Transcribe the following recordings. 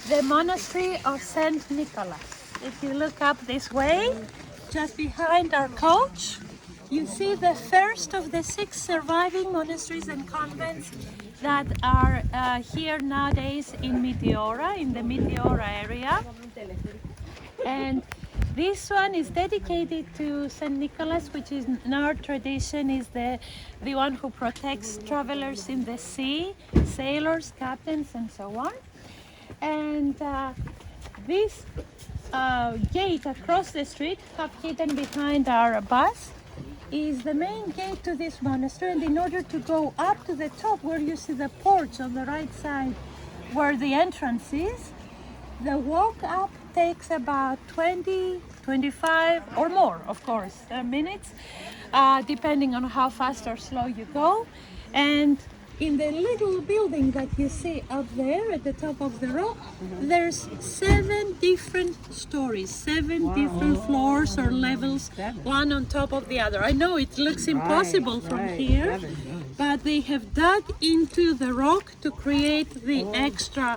the monastery of Saint Nicholas. If you look up this way, just behind our coach, you see the first of the 6 surviving monasteries and convents that are here nowadays in Meteora, in the Meteora area. And this one is dedicated to Saint Nicholas, which is in our tradition is the one who protects travelers in the sea, sailors, captains, and so on. And this gate across the street, half hidden behind our bus, is the main gate to this monastery. And in order to go up to the top, where you see the porch on the right side, where the entrance is, the walk up takes about 20, 25 or more, of course, minutes, depending on how fast or slow you go. And in the little building that you see up there at the top of the rock, there's 7 different stories, 7 different floors or levels, one on top of the other. I know it looks impossible from here, but they have dug into the rock to create the extra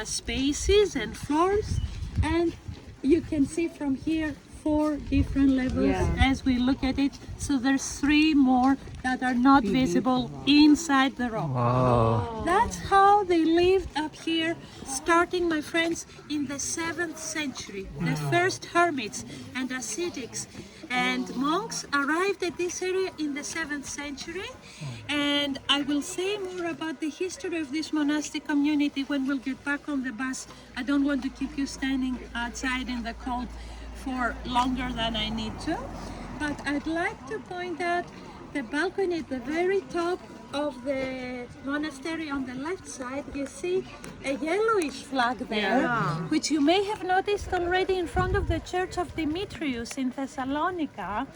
spaces and floors, and you can see from here 4 different levels as we look at it. So there's 3 more that are not visible inside the rock. Wow. That's how they lived up here, starting, my friends, in the 7th century. The first hermits and ascetics and monks arrived at this area in the 7th century. And I will say more about the history of this monastic community when we'll get back on the bus. I don't want to keep you standing outside in the cold for longer than I need to. But I'd like to point out the balcony at the very top of the monastery on the left side. You see a yellowish flag there, which you may have noticed already in front of the Church of Demetrius in Thessalonica,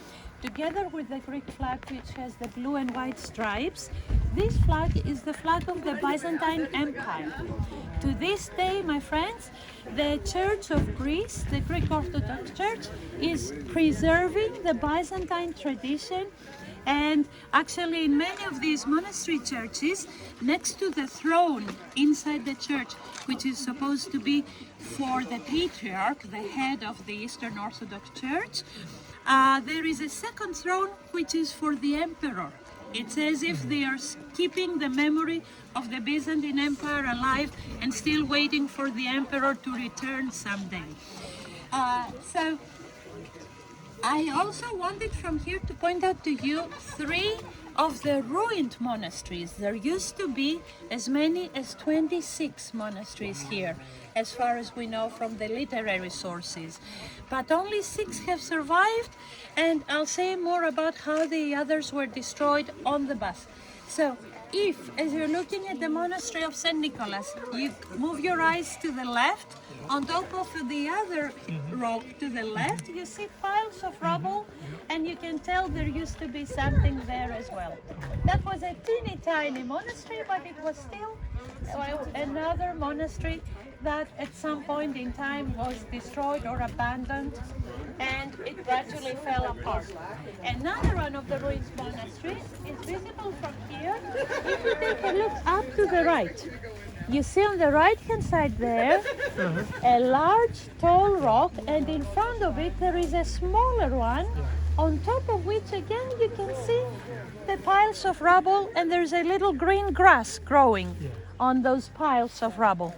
together with the Greek flag, which has the blue and white stripes. This flag is the flag of the Byzantine Empire. To this day, my friends, the Church of Greece, the Greek Orthodox Church, is preserving the Byzantine tradition. And actually, in many of these monastery churches, next to the throne inside the church, which is supposed to be for the patriarch, the head of the Eastern Orthodox Church, there is a second throne which is for the emperor. It's as if they are keeping the memory of the Byzantine Empire alive and still waiting for the emperor to return someday. So I also wanted from here to point out to you 3 of the ruined monasteries. There used to be as many as 26 monasteries here, as far as we know from the literary sources. But only 6 have survived, and I'll say more about how the others were destroyed on the bus. So if, as you're looking at the monastery of St. Nicholas, you move your eyes to the left, on top of the other rock to the left, you see piles of rubble, and you can tell there used to be something there as well. That was a teeny tiny monastery, but it was still another monastery that at some point in time was destroyed or abandoned, and it gradually fell apart. Another one of the ruined monasteries is visible from here. If you take a look up to the right, you see on the right hand side there a large tall rock, and in front of it there is a smaller one, on top of which again you can see the piles of rubble, and there's a little green grass growing on those piles of rubble.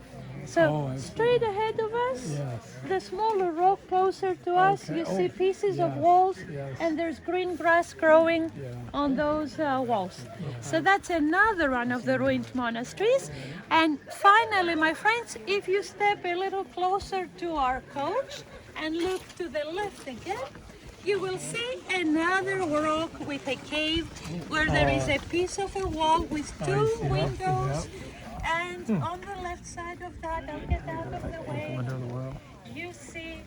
So straight ahead of us, the smaller rock closer to us, you see pieces of walls, and there's green grass growing on those walls. So that's another one of the ruined monasteries. And finally, my friends, if you step a little closer to our coach and look to the left again, you will see another rock with a cave where there is a piece of a wall with 2 windows. And on the left side of that, I'll get out of the way, you see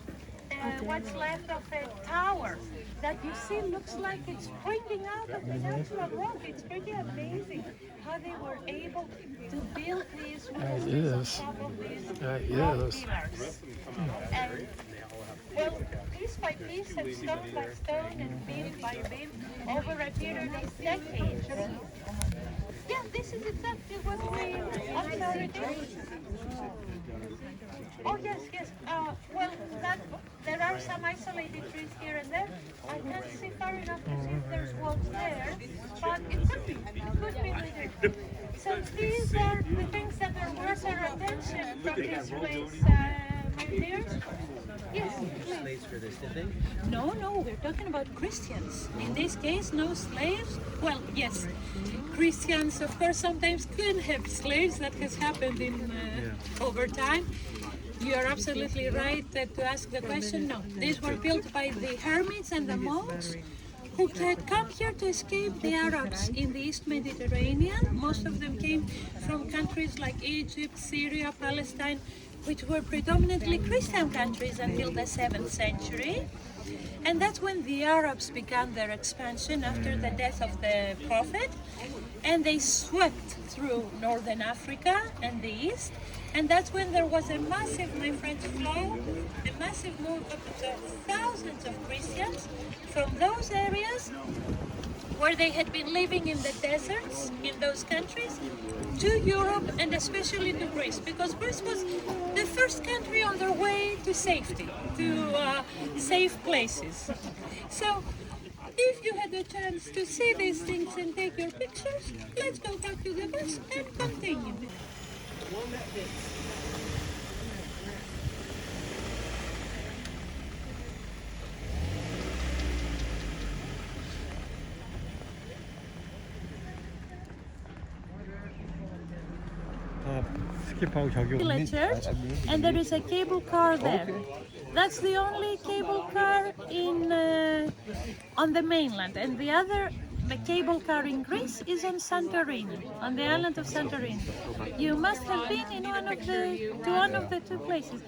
what's left of a tower that you see looks like it's springing out of the natural rock. It's pretty amazing how they were able to build these windows on top of these rock pillars. And well, piece by piece and stone by stone and beam by beam over a period of decades. Yeah, this is exactly what we, I'm sorry, Oh yes, yes. Well, there are some isolated trees here and there. I can't see far enough to see if there's walls there, but it could be later. So these are the things that are worth our attention from this place, my dears. Yes, please. Slaves for this, did they? No, we're talking about Christians. In this case, no slaves. Well, yes, Christians, of course, sometimes could have slaves. That has happened in over time. You are absolutely right to ask the question. No, these were built by the hermits and the monks who had come here to escape the Arabs in the East Mediterranean. Most of them came from countries like Egypt, Syria, Palestine, which were predominantly Christian countries until the 7th century. And that's when the Arabs began their expansion after the death of the Prophet. And they swept through northern Africa and the East. And that's when there was a massive, my friends, flow, a massive movement of thousands of Christians from those areas where they had been living in the deserts in those countries to Europe and especially to Greece, because Greece was the first country on their way to safety, to safe places. So if you had the chance to see these things and take your pictures, let's go back to the bus and continue. 스킵하고 저기 A church, and there is a cable car there. That's the only cable car in on the mainland, and the cable car in Greece is on Santorini, on the island of Santorini. You must have been in one of the two places.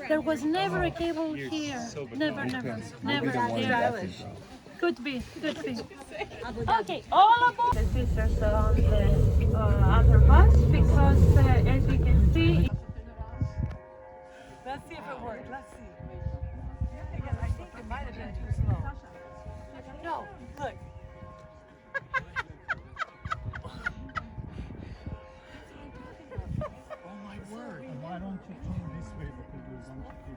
There was never a cable here. Never. There. Could be. Okay, all aboard the sisters on the other bus, because as you can see. Let's see if it worked. Let's see. I think it might have been too slow. No, look. Oh my word. Why don't you turn this way because there's a bunch of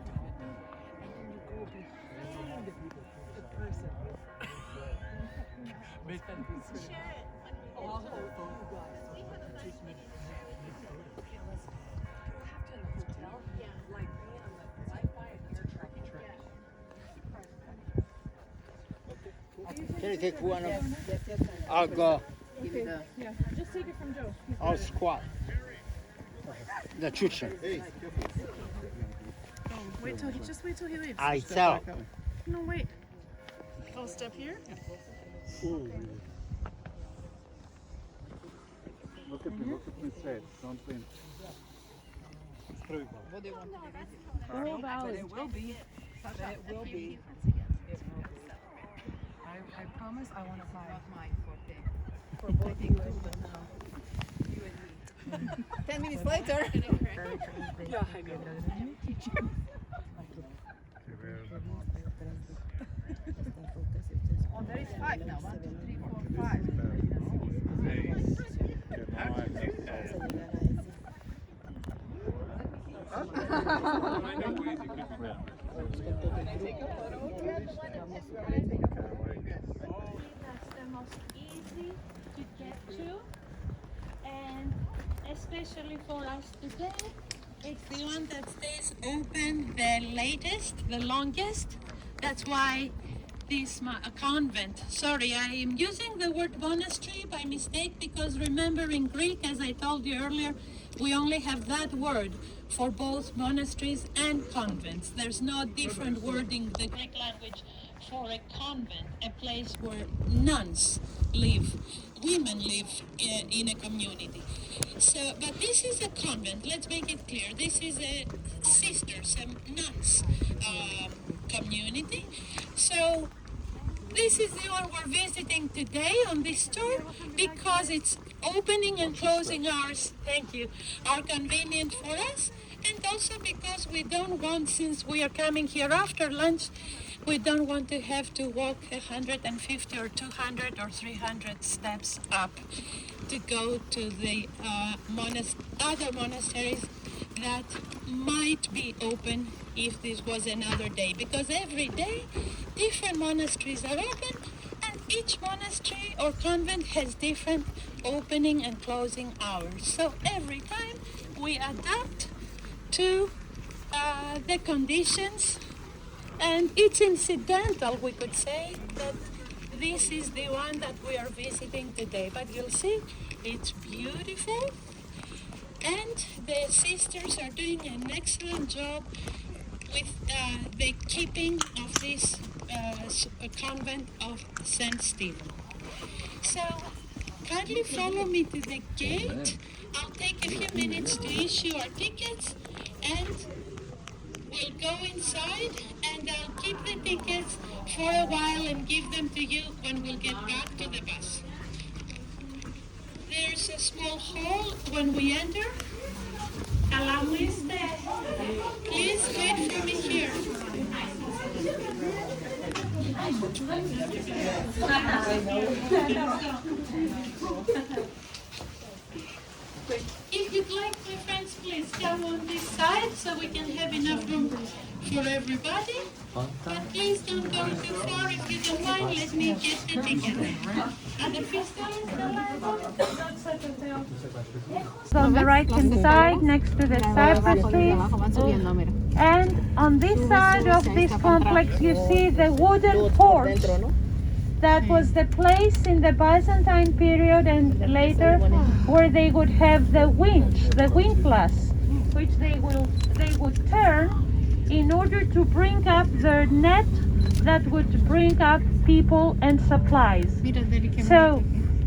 people. The person. Share it. Oh, Can you take one of? I'll go. yeah. Just take it from Joe. I'll squat. The chucha. Oh, wait till he leaves. I tell. No, wait. Oh, step here? Look at me straight. Don't blink. Rural Valley. It will be. It will be. I promise I want to buy mine for both you and me. 10 minutes later. Yeah, I know. Oh, there is 5 now. 1, 2, 3, 4, 5. That's the most easy to get to, and especially for us today, it's the one that stays open the latest, the longest. That's why this convent. Sorry, I am using the word monastery by mistake, because remember, in Greek, as I told you earlier, we only have that word for both monasteries and convents. There's no different word in the Greek language for a convent, a place where nuns live, women live in a community. So, but this is a convent, let's make it clear. This is a sisters, a nuns community. So this is the one we're visiting today on this tour, because it's opening and closing hours, thank you, are convenient for us, and also because we don't want, since we are coming here after lunch, we don't want to have to walk 150 or 200 or 300 steps up to go to the other monasteries that might be open if this was another day, because every day different monasteries are open, and each monastery or convent has different opening and closing hours. So every time we adapt to the conditions, and it's incidental, we could say, that this is the one that we are visiting today. But you'll see, it's beautiful, and the sisters are doing an excellent job with the keeping of this convent of St. Stephen. So kindly follow me to the gate. I'll take a few minutes to issue our tickets, and we'll go inside, and I'll keep the tickets for a while and give them to you when we'll get back to the bus. There's a small hall when we enter. Kalambaka. Please wait for me here. If you'd like, my friends, please come on this side so we can have enough room for everybody. But please don't go too far. If you don't mind, let me get the ticket. And the on the right hand side, next to the cypress trees. And on this side of this complex, you see the wooden porch. That was the place in the Byzantine period and later where they would have the winch, the windlass, which they would turn in order to bring up the net that would bring up people and supplies. So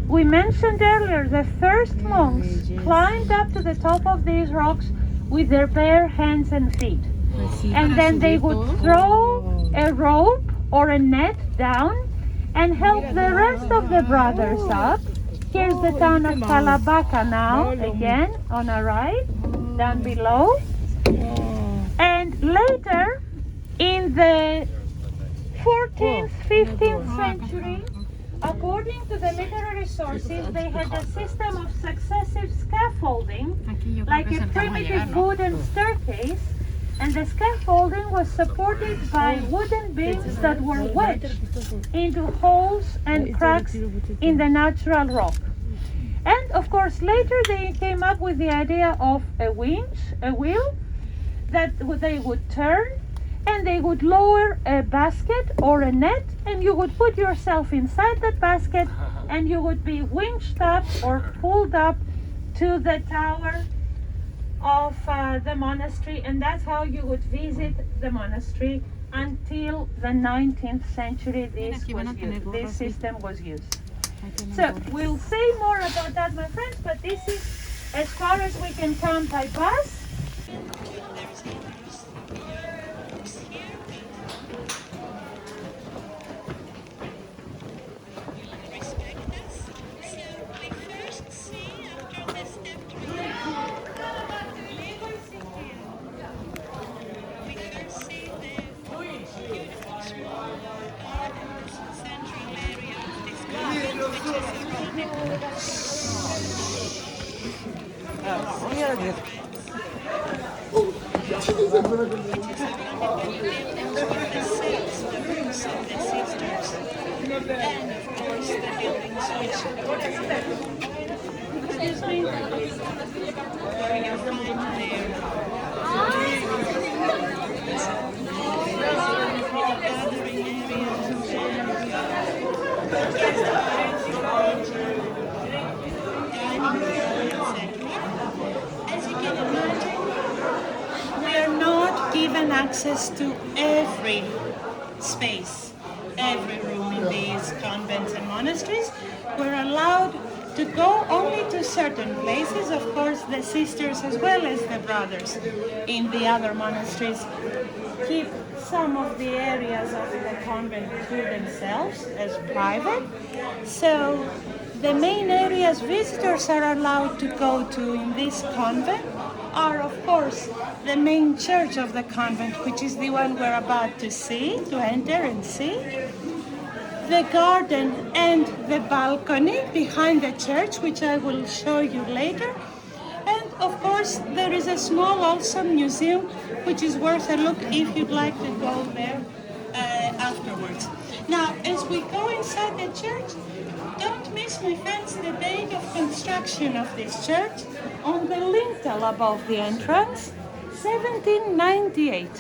we mentioned earlier the first monks climbed up to the top of these rocks with their bare hands and feet. And then they would throw a rope or a net down and help the rest of the brothers up. Here's the town of Kalambaka now, again on our right, down below. And later, in the 14th, 15th century, according to the literary sources, they had a system of successive scaffolding, like a primitive wooden staircase, and the scaffolding was supported by wooden beams that were wedged into holes and cracks in the natural rock. And of course, later they came up with the idea of a winch, a wheel, that they would turn, and they would lower a basket or a net, and you would put yourself inside that basket, and you would be winched up or pulled up to the tower of the monastery, and that's how you would visit the monastery until the 19th century. This system was used. So we'll say more about that, my friends, but this is as far as we can come by bus. And of course the buildings which where you find there as you can imagine, we are not given access to every space, every room in these convents and monasteries. We're allowed to go only to certain places. Of course, the sisters as well as the brothers in the other monasteries keep some of the areas of the convent to themselves as private. So the main areas visitors are allowed to go to in this convent are, of course, the main church of the convent, which is the one we're about to see, to enter and see. The garden and the balcony behind the church, which I will show you later. And of course, there is a small also museum which is worth a look if you'd like to go there afterwards. Now, as we go inside the church, don't miss, my friends, the date of construction of this church. On the lintel above the entrance, 1798.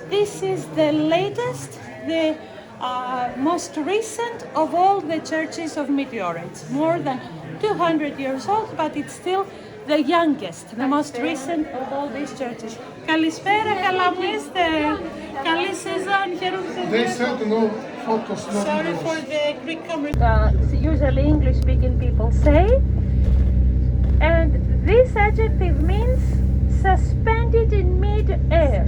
This is the latest, the most recent of all the churches of Meteora. It's more than 200 years old, but it's still the youngest, the most recent of all these churches. Καλησπέρα, καλά μου είστε. Καλή σεζόν, χαίρομαι. They said no photos, no Sorry videos. for the Greek camera. Usually English-speaking people say. And this adjective means suspended in mid-air,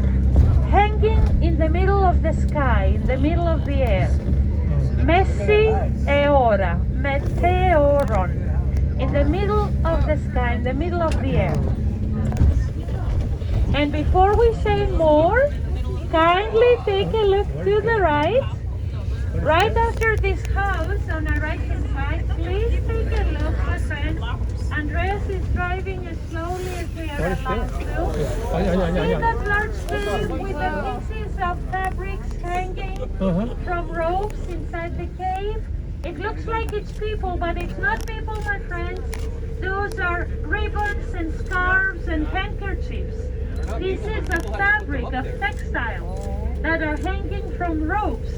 hanging in the middle of the sky, in the middle of the air. Meteora, meteoron, in the middle of the sky, in the middle of the air. And before we say more, kindly take a look to the right. Right after this house on our right hand side, please take a look, my friend. Andreas is driving as slowly as we are allowed to. See that large cave with the pieces of fabrics hanging from ropes inside the cave? It looks like it's people, but it's not people, my friends. Those are ribbons and scarves and handkerchiefs. Pieces of fabric, of textile, that are hanging from ropes,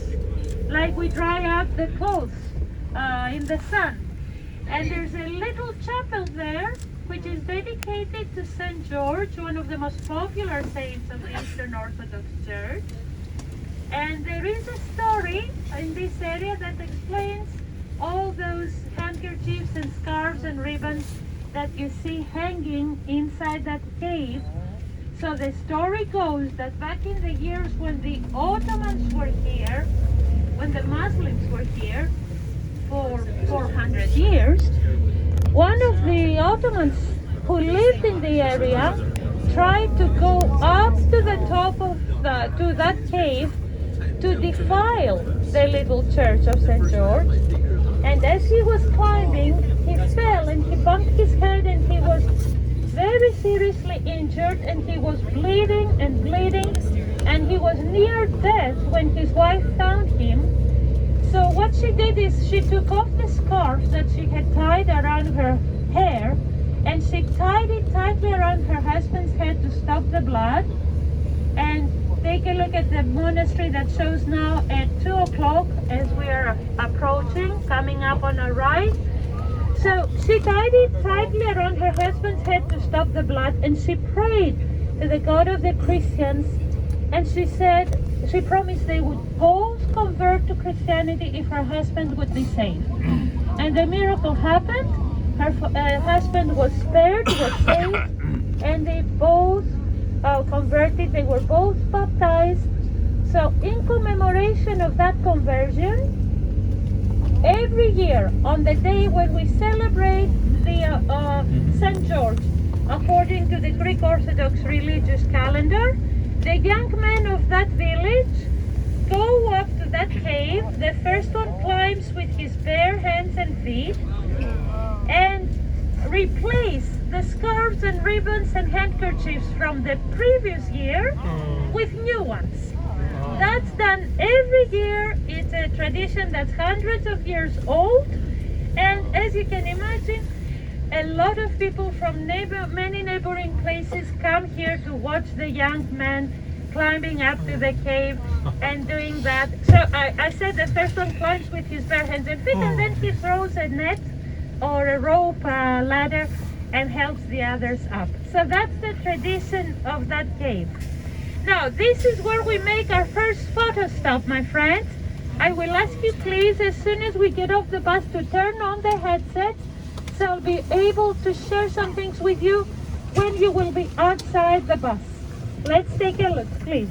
like we dry out the clothes in the sun. And there's a little chapel there, which is dedicated to St. George, one of the most popular saints of the Eastern Orthodox Church. And there is a story in this area that explains all those handkerchiefs and scarves and ribbons that you see hanging inside that cave. So the story goes that back in the years when the Ottomans were here, when the Muslims were here for 400 years, one of the Ottomans who lived in the area tried to go up to the top of to that cave to defile the little church of St. George. And as he was climbing, he fell and he bumped his head and he was very seriously injured and he was bleeding and bleeding and he was near death when his wife found him. So what she did is she took off the scarf that she had tied around her hair and she tied it tightly around her husband's head to stop the blood. And take a look at the monastery that shows now at 2 o'clock as we are approaching, coming up on our right. So she tied it tightly around her husband's head to stop the blood and she prayed to the God of the Christians and she said, she promised they would both convert to Christianity if her husband would be saved. And the miracle happened. Her husband was spared, was saved, and they both converted. They were both baptized. So in commemoration of that conversion, every year on the day when we celebrate the St. George, according to the Greek Orthodox religious calendar, the young men of that village go up to that cave. The first one climbs with his bare hands and feet and replace the scarves and ribbons and handkerchiefs from the previous year with new ones. That's done every year. It's a tradition that's hundreds of years old, and as you can imagine, a lot of people from many neighboring places come here to watch the young man climbing up to the cave and doing that. So I said the first one climbs with his bare hands and feet, and then he throws a net or a rope ladder and helps the others up. So that's the tradition of that cave. Now, this is where we make our first photo stop, my friends. I will ask you please, as soon as we get off the bus, to turn on the headset so I'll be able to share some things with you when you will be outside the bus. Let's take a look, please.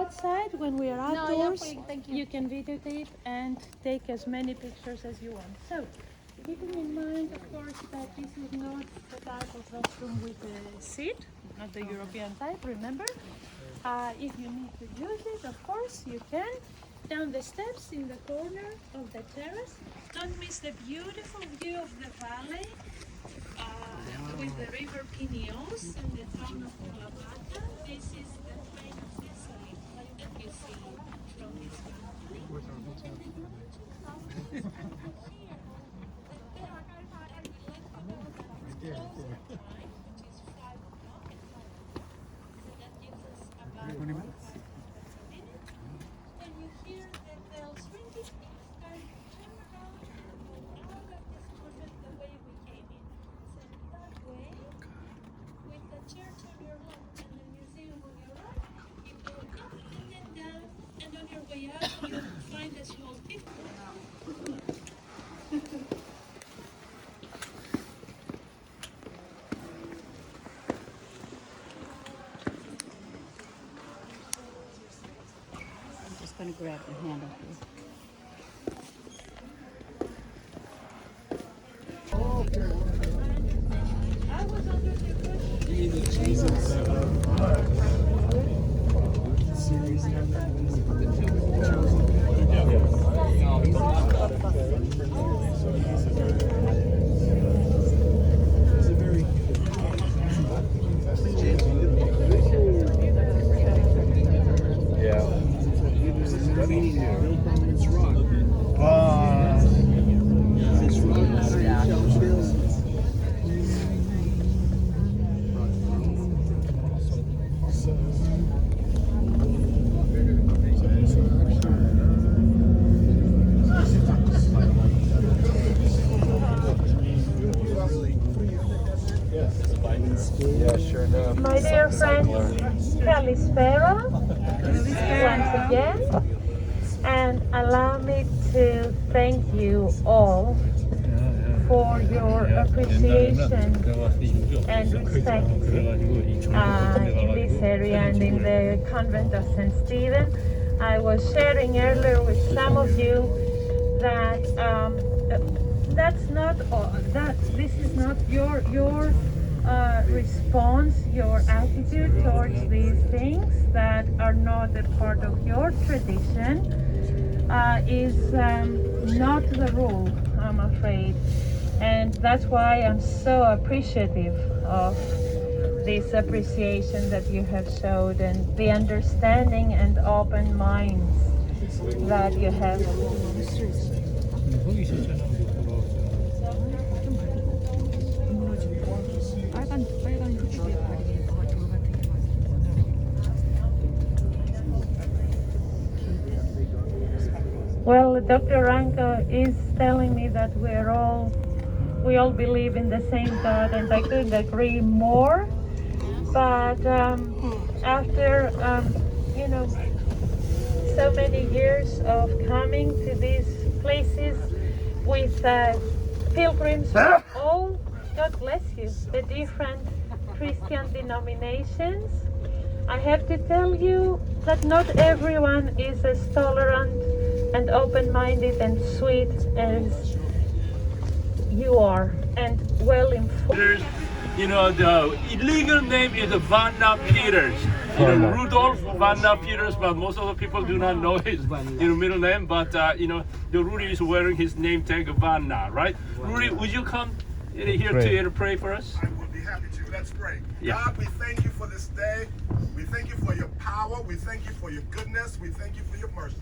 Outside, when we are outdoors, you can videotape and take as many pictures as you want. So, keeping in mind, of course, that this is not the type of restroom with a seat, not the European type, remember? If you need to use it, of course, you can. down the steps in the corner of the terrace. Don't miss the beautiful view of the valley with the river Pineos and the town of Kalambaka. This is the plain of Sicily that you see from this balcony. When you hear the bells ringing, it's time to turn around and go out of this convent the way we came in. So that way, with the church on your left and the museum on your right, you go up and then down, and on your way out, you'll find a small tip. I'm just going to grab the handle here. I was under the impression. My dear friends, Kalispera once again, and allow me to thank you all for your appreciation and respect in this area and in the convent of St. Stephen. I was sharing earlier with some of you that this is not your response, your attitude towards these things that are not a part of your tradition is not the rule, I'm afraid. And that's why I'm so appreciative of this appreciation that you have showed and the understanding and open minds that you have. Well, Dr. Ranka is telling me that we all believe in the same God, and I couldn't agree more. But after so many years of coming to these places with pilgrims from all, God bless you, the different Christian denominations, I have to tell you that not everyone is as tolerant and open-minded and sweet as you are, and well informed. You know, the illegal name is Vanna Peters. You know, Rudolph Vanna Peters, but most of the people do not know his middle name. But the Rudy is wearing his name tag Vanna, right? Rudy, would you come here to pray for us? I will be happy to. Let's pray. Yeah. God, we thank you for this day. We thank you for your power. We thank you for your goodness. We thank you for your mercy.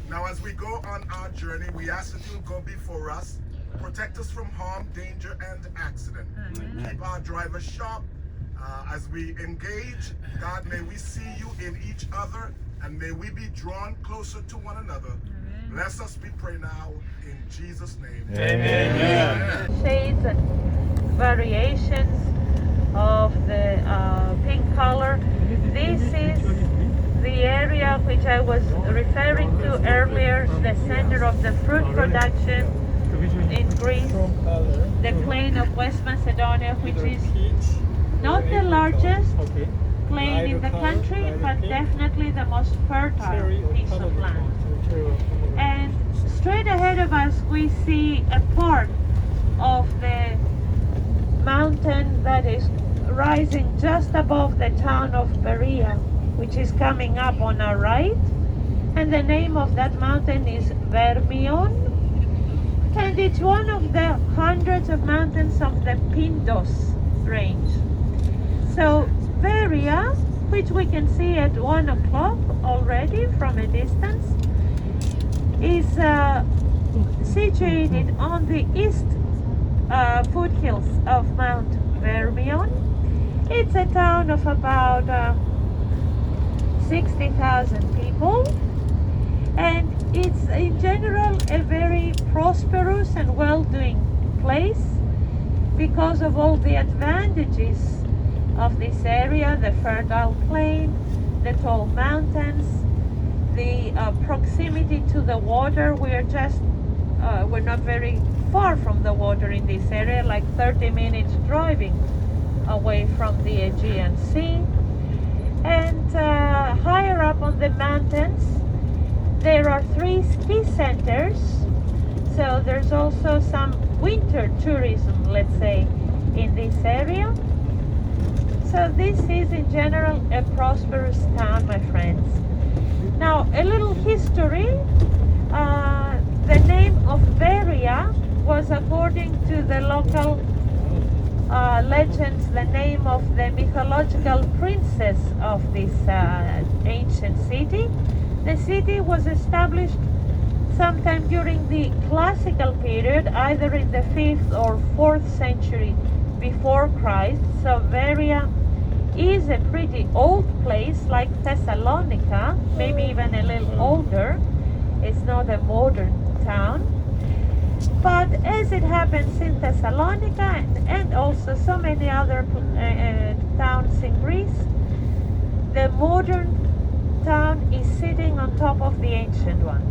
Now, as we go on our journey, we ask that you go before us. Protect us from harm, danger, and accident. Keep our drivers sharp. As we engage, God, may we see you in each other, and may we be drawn closer to one another. Bless us, we pray now, in Jesus' name. Amen. Shades and variations of the pink color. This is the area which I was referring to earlier, the center of the fruit production in Greece, the plain of West Macedonia, which is not the largest plain in the country, but definitely the most fertile piece of land. And straight ahead of us, we see a part of the mountain that is rising just above the town of Berea, which is coming up on our right. And the name of that mountain is Vermion. And it's one of the hundreds of mountains of the Pindos range. So Veria, which we can see at 1 o'clock already from a distance, is situated on the east foothills of Mount Vermion. It's a town of about 60,000 people, and it's in general a very prosperous and well-doing place because of all the advantages of this area: the fertile plain, the tall mountains, the proximity to the water. We're not very far from the water in this area, like 30 minutes driving away from the Aegean Sea. And higher up on the mountains there are 3 ski centers, so there's also some winter tourism, let's say, in this area. So this is in general a prosperous town, my friends. Now, a little history. The name of Berea was, according to the local legends, the name of the mythological princess of this ancient city. The city was established sometime during the classical period, either in the 5th or 4th century before Christ. So Veria is a pretty old place, like Thessalonica, maybe even a little older. It's not a modern town. But as it happens in Thessalonica and also so many other towns in Greece, the modern town is sitting on top of the ancient one.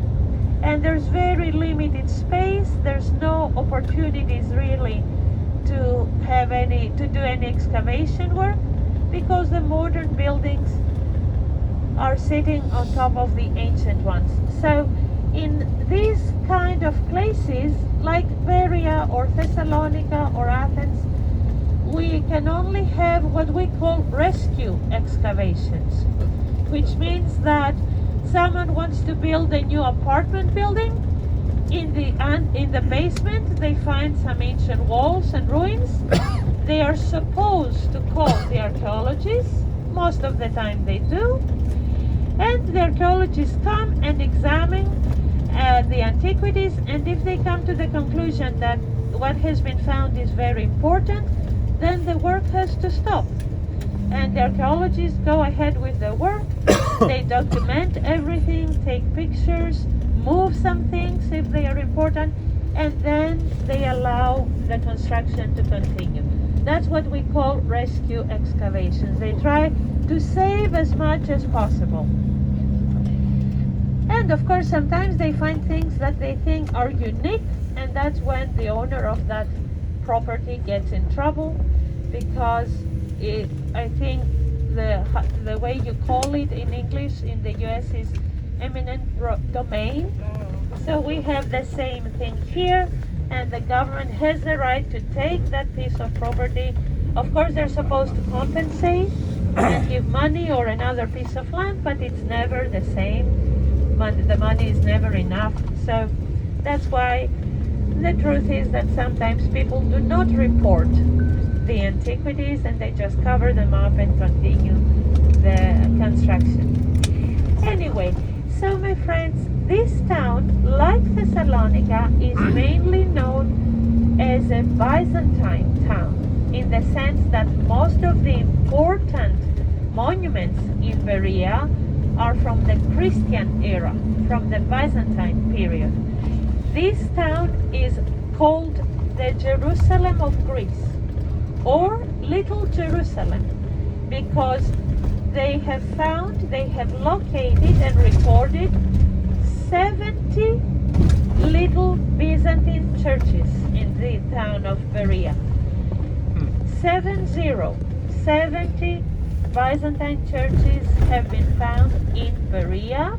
And there's very limited space. There's no opportunities really to do any excavation work, because the modern buildings are sitting on top of the ancient ones. So in these kind of places like Berea or Thessalonica or Athens, we can only have what we call rescue excavations, which means that someone wants to build a new apartment building. In the basement they find some ancient walls and ruins. They are supposed to call the archaeologists. Most of the time they do. And the archaeologists come and examine the antiquities, and if they come to the conclusion that what has been found is very important, then the work has to stop. And the archaeologists go ahead with the work. They document everything, take pictures, move some things if they are important, and then they allow the construction to continue. That's what we call rescue excavations. They try to save as much as possible. And of course, sometimes they find things that they think are unique, and that's when the owner of that property gets in trouble, because I think the way you call it in English in the US is eminent domain. So we have the same thing here, and the government has the right to take that piece of property. Of course, they're supposed to compensate and give money or another piece of land, but it's never the same. The money is never enough. So that's why the truth is that sometimes people do not report the antiquities, and they just cover them up and continue the construction. Anyway, so my friends, this town, like Thessalonica, is mainly known as a Byzantine town, in the sense that most of the important monuments in Berea are from the Christian era, from the Byzantine period. This town is called the Jerusalem of Greece, or Little Jerusalem, because they have located and recorded 70 little Byzantine churches in the town of Berea. 70 Byzantine churches have been found in Berea.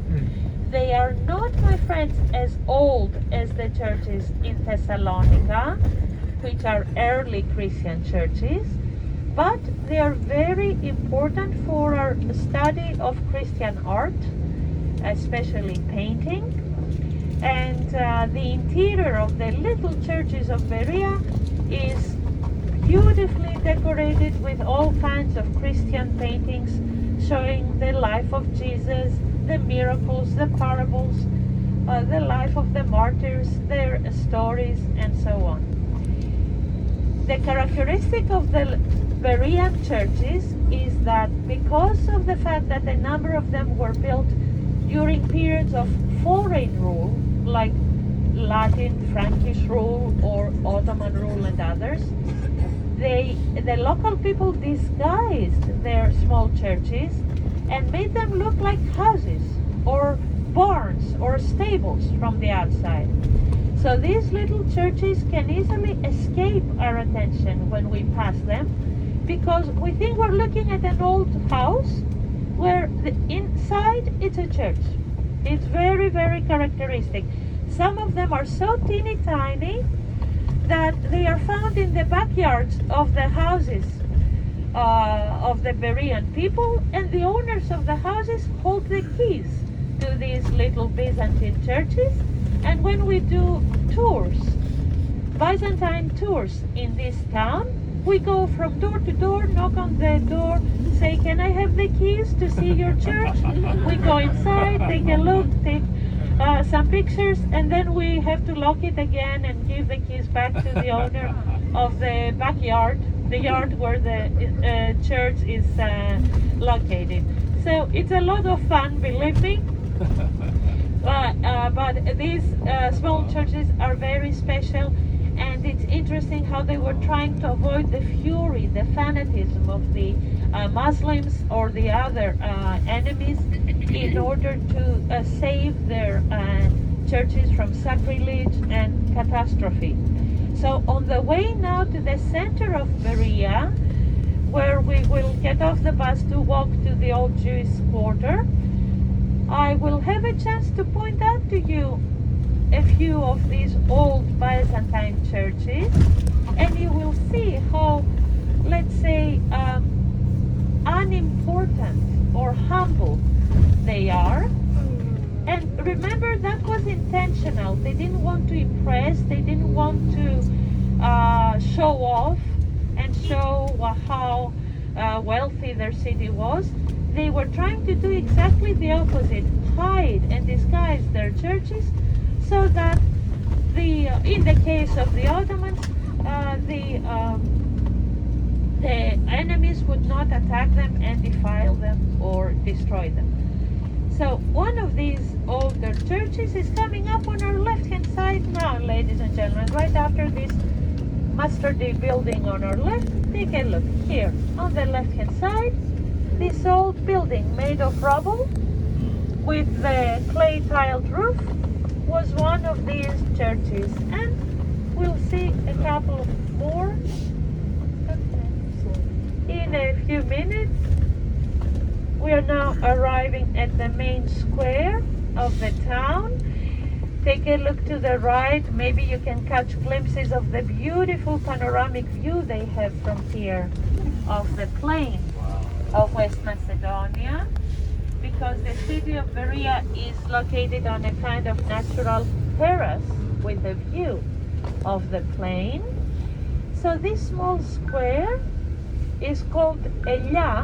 They are not, my friends, as old as the churches in Thessalonica, which are early Christian churches, but they are very important for our study of Christian art especially painting. And the interior of the little churches of Berea is beautifully decorated with all kinds of Christian paintings showing the life of Jesus, the miracles, the parables, the life of the martyrs, their stories, and so on. The characteristic of the Berean churches is that because of the fact that a number of them were built during periods of foreign rule, like Latin, Frankish rule, or Ottoman rule and others, the local people disguised their small churches and made them look like houses or barns or stables from the outside. So these little churches can easily escape our attention when we pass them, because we think we're looking at an old house where the inside it's a church. It's very, very characteristic. Some of them are so teeny tiny that they are found in the backyards of the houses of the Berean people, and the owners of the houses hold the keys to these little Byzantine churches. And when we do tours, Byzantine tours in this town, we go from door to door, knock on the door, say, "Can I have the keys to see your church?" We go inside, take a look, take some pictures, and then we have to lock it again and give the keys back to the owner of the backyard, the yard where the church is located. So it's a lot of fun, believe me. But these small churches are very special, and it's interesting how they were trying to avoid the fury, the fanatism of the Muslims or the other enemies in order to save their churches from sacrilege and catastrophe. So on the way now to the center of Berea, where we will get off the bus to walk to the old Jewish quarter, I will have a chance to point out to you a few of these old Byzantine churches, and you will see how, let's say, unimportant or humble they are. And remember, that was intentional. They didn't want to impress, they didn't want to show off and show how wealthy their city was. They were trying to do exactly the opposite, hide and disguise their churches, so that in the case of the Ottomans, the enemies would not attack them and defile them or destroy them. So one of these older churches is coming up on our left-hand side now, ladies and gentlemen, right after this mustardy building on our left. Take a look here on the left-hand side. This old building made of rubble with the clay tiled roof was one of these churches, and we'll see a couple more in a few minutes. We are now arriving at the main square of the town. Take a look to the right. Maybe you can catch glimpses of the beautiful panoramic view they have from here of the plain of West Macedonia, because the city of Veria is located on a kind of natural terrace with a view of the plain. So this small square is called Elia,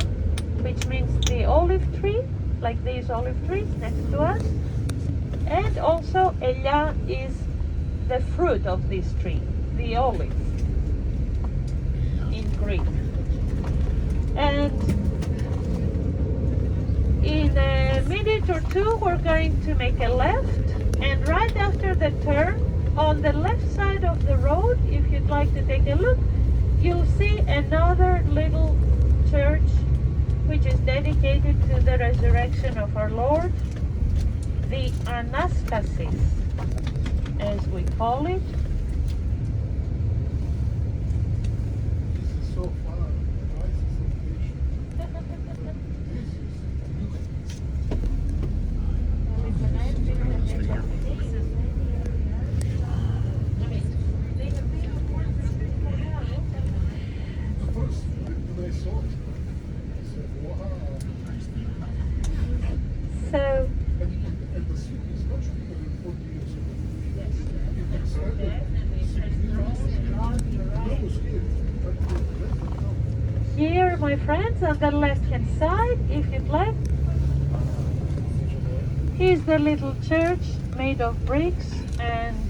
which means the olive tree, like these olive trees next to us. And also Elia is the fruit of this tree, the olive in Greek. And in a minute or two we're going to make a left, and right after the turn on the left side of the road, if you'd like to take a look, you'll see another little church which is dedicated to the resurrection of our Lord, the Anastasis, as we call it. This is so far. Why is it so patient? Of course, when I saw it, I said, wow. So And my friends, on the left-hand side, if you'd like, here's the little church made of bricks and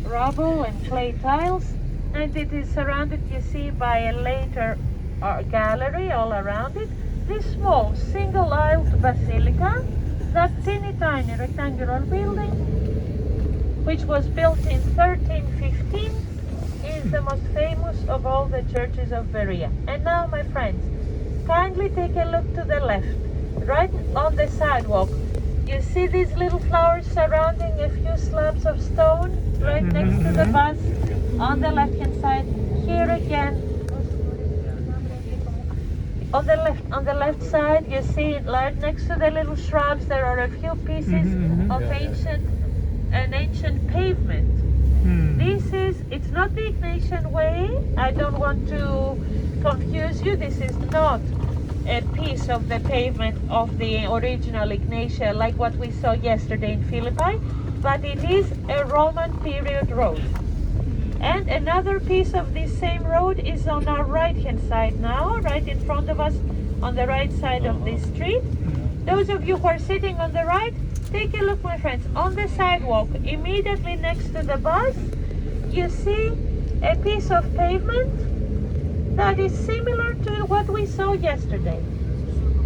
rubble and clay tiles, and it is surrounded, you see, by a later gallery all around it. This small single-aisled basilica, that teeny tiny rectangular building, which was built in 1315, is the most famous of all the churches of Berea. And now, my friends, kindly take a look to the left, right on the sidewalk. You see these little flowers surrounding a few slabs of stone right next to the bus on the left-hand side. Here again, on the left side, you see right next to the little shrubs, there are a few pieces of ancient pavement. This is, it's not the Ignatian way. I don't want to confuse you. This is not a piece of the pavement of the original Ignatia like what we saw yesterday in Philippi, but it is a Roman period road. And another piece of this same road is on our right hand side now, right in front of us on the right side of this street. Those of you who are sitting on the right, take a look, my friends, on the sidewalk immediately next to the bus, you see a piece of pavement that is similar to what we saw yesterday.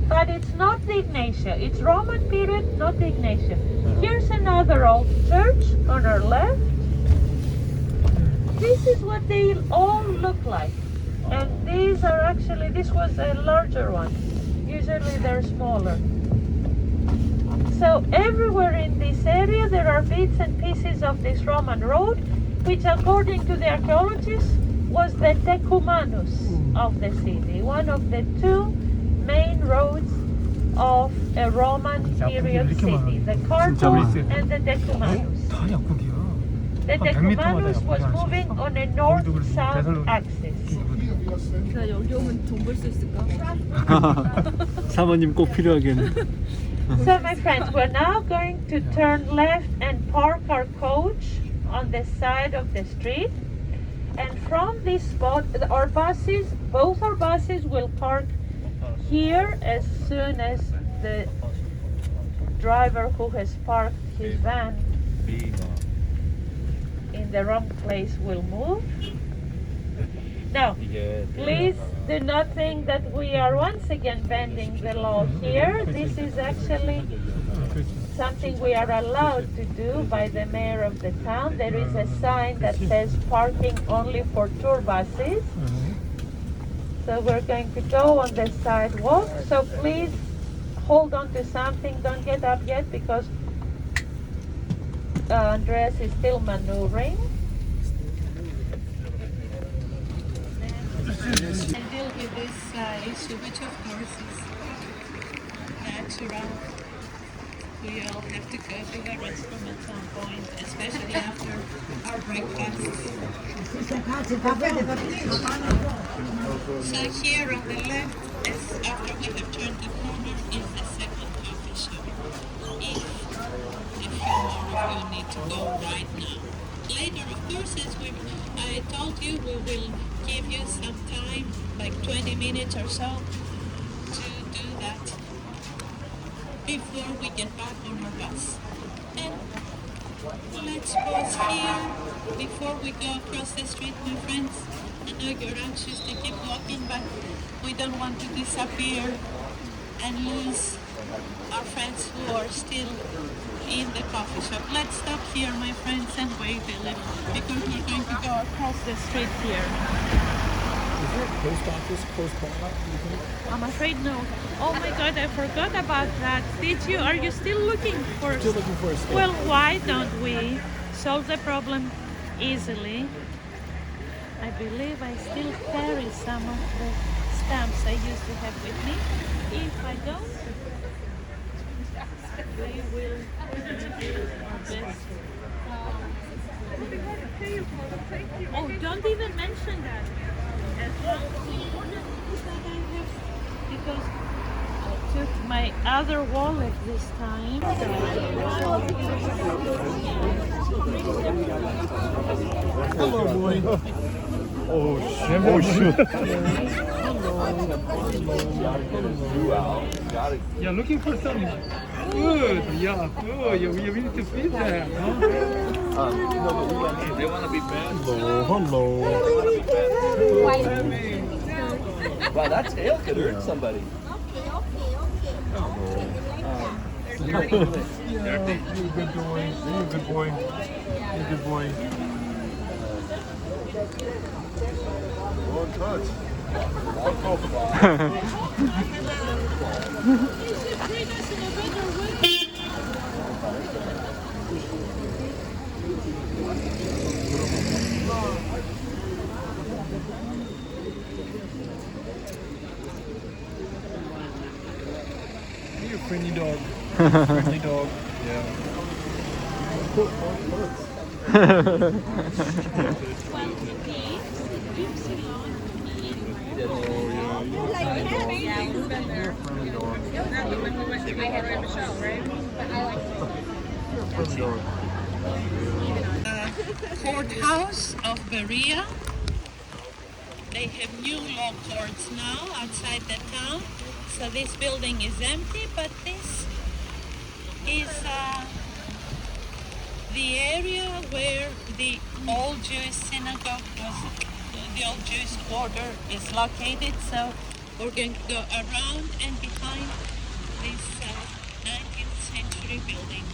But it's not the Ignatia. It's Roman period, not the Ignatia. Here's another old church on our left. This is what they all look like. And these are actually, this was a larger one. Usually they're smaller. So everywhere in this area there are bits and pieces of this Roman road, which according to the archaeologists was the decumanus of the city, one of the two main roads of a Roman period city, the Carpo and the decumanus. The decumanus was moving on a north-south axis. 나 여기 오면 돈 벌 수 있을까? 사모님 꼭 필요하겠네. So my friends, we're now going to turn left and park our coach on the side of the street. And from this spot, our buses, both our buses will park here as soon as the driver who has parked his van in the wrong place will move. Now, please do not think that we are once again bending the law here. This is actually something we are allowed to do by the mayor of the town. There is a sign that says parking only for tour buses. So we're going to go on the sidewalk. So please hold on to something. Don't get up yet because Andreas is still maneuvering. I deal with this issue, which of course is natural. We all have to go to the restroom at some point, especially after our breakfast. So here on the left, after we have turned the corner, is the second coffee shop. If a few more of you need to go right now. Later, of course, as I told you, we will give you some time, like 20 minutes or so, to do that before we get back on our bus. And let's pause here before we go across the street, my friends. I know you're anxious to keep walking, but we don't want to disappear and lose our friends who are still in the coffee shop. Let's stop here, my friends, and wait a little because we're going to go across the street here. Is there a post office close by? I'm afraid no. Oh my God, I forgot about that. Did you? Are you still looking for? Still looking for a stamp. Well, why don't we solve the problem easily? I believe I still carry some of the stamps I used to have with me. If I don't, we will do our best. Oh, don't even mention that. As long as the important is that I have, because I took my other wallet this time. Hello, boy. Oh shoot. Yeah, looking for some food. Yeah, food. You need to feed them. Huh? They want to be fed. Hello. Wow, that tail could hurt somebody. You're a good boy. You're a good boy. You're a good boy. You're a good boy. Don't touch. You're a friendly dog. Friendly dog. Yeah. Courthouse of Berea. They have new law courts now outside the town. So this building is empty, but this is the area where the old Jewish synagogue was, the old Jewish quarter is located. So we're going to go around and behind this 19th century building.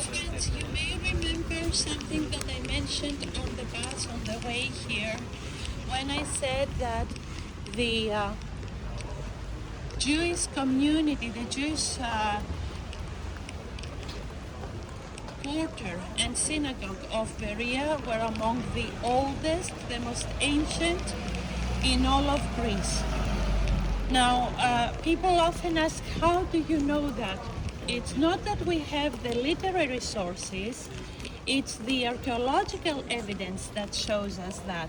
Friends, you may remember something that I mentioned on the bus on the way here when I said that the Jewish community, the Jewish quarter and synagogue of Veria were among the oldest, the most ancient in all of Greece. Now, people often ask, how do you know that? It's not that we have the literary sources, it's the archaeological evidence that shows us that.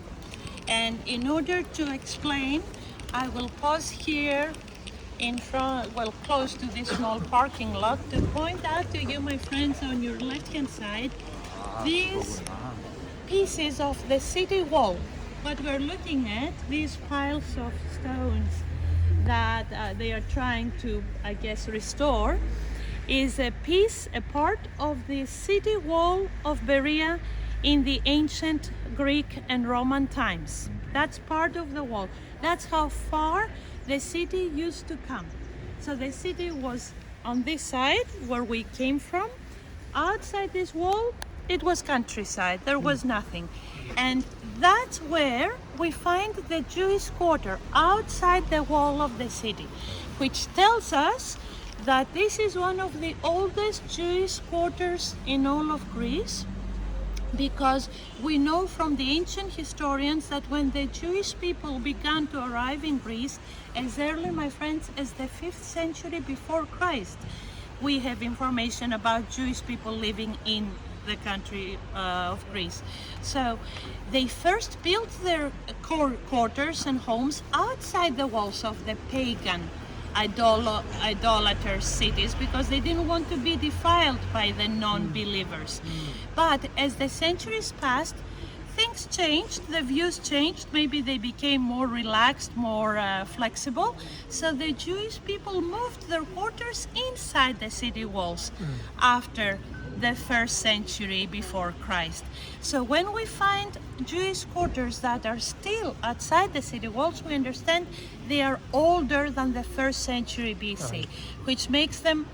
And in order to explain, I will pause here in front, well, close to this small parking lot to point out to you, my friends, on your left-hand side, these pieces of the city wall. What we're looking at, these piles of stones that they are trying to, I guess, restore, is a piece, a part of the city wall of Berea in the ancient Greek and Roman times. That's part of the wall. That's how far the city used to come. So the city was on this side where we came from. Outside this wall, it was countryside. There was nothing. And that's where we find the Jewish quarter outside the wall of the city, which tells us that this is one of the oldest Jewish quarters in all of Greece, because we know from the ancient historians that when the Jewish people began to arrive in Greece, as early, my friends, as the 5th century before Christ, we have information about Jewish people living in the country of Greece. So they first built their quarters and homes outside the walls of the pagan idolater cities, because they didn't want to be defiled by the non-believers. But as the centuries passed, things changed, the views changed, maybe they became more relaxed, more flexible. So the Jewish people moved their quarters inside the city walls after the 1st century before Christ. So when we find Jewish quarters that are still outside the city walls, we understand they are older than the 1st century BC, which makes them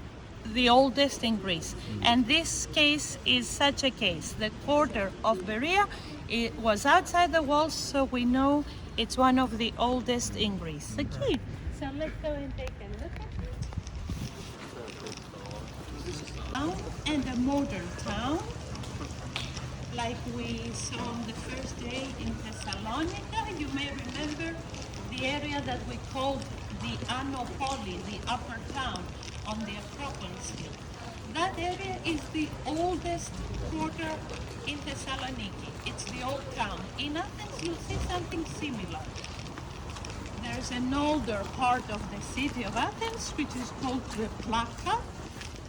the oldest in Greece. And this case is such a case. The quarter of Berea, it was outside the walls, so we know it's one of the oldest in Greece. Okay, so let's go and take a look at and a modern town, like we saw on the first day in Thessalonica. You may remember the area that we called the Anopoli, the upper town on the Acropolis hill. That area is the oldest quarter in Thessaloniki. It's the old town. In Athens, you'll see something similar. There's an older part of the city of Athens, which is called the Plaka,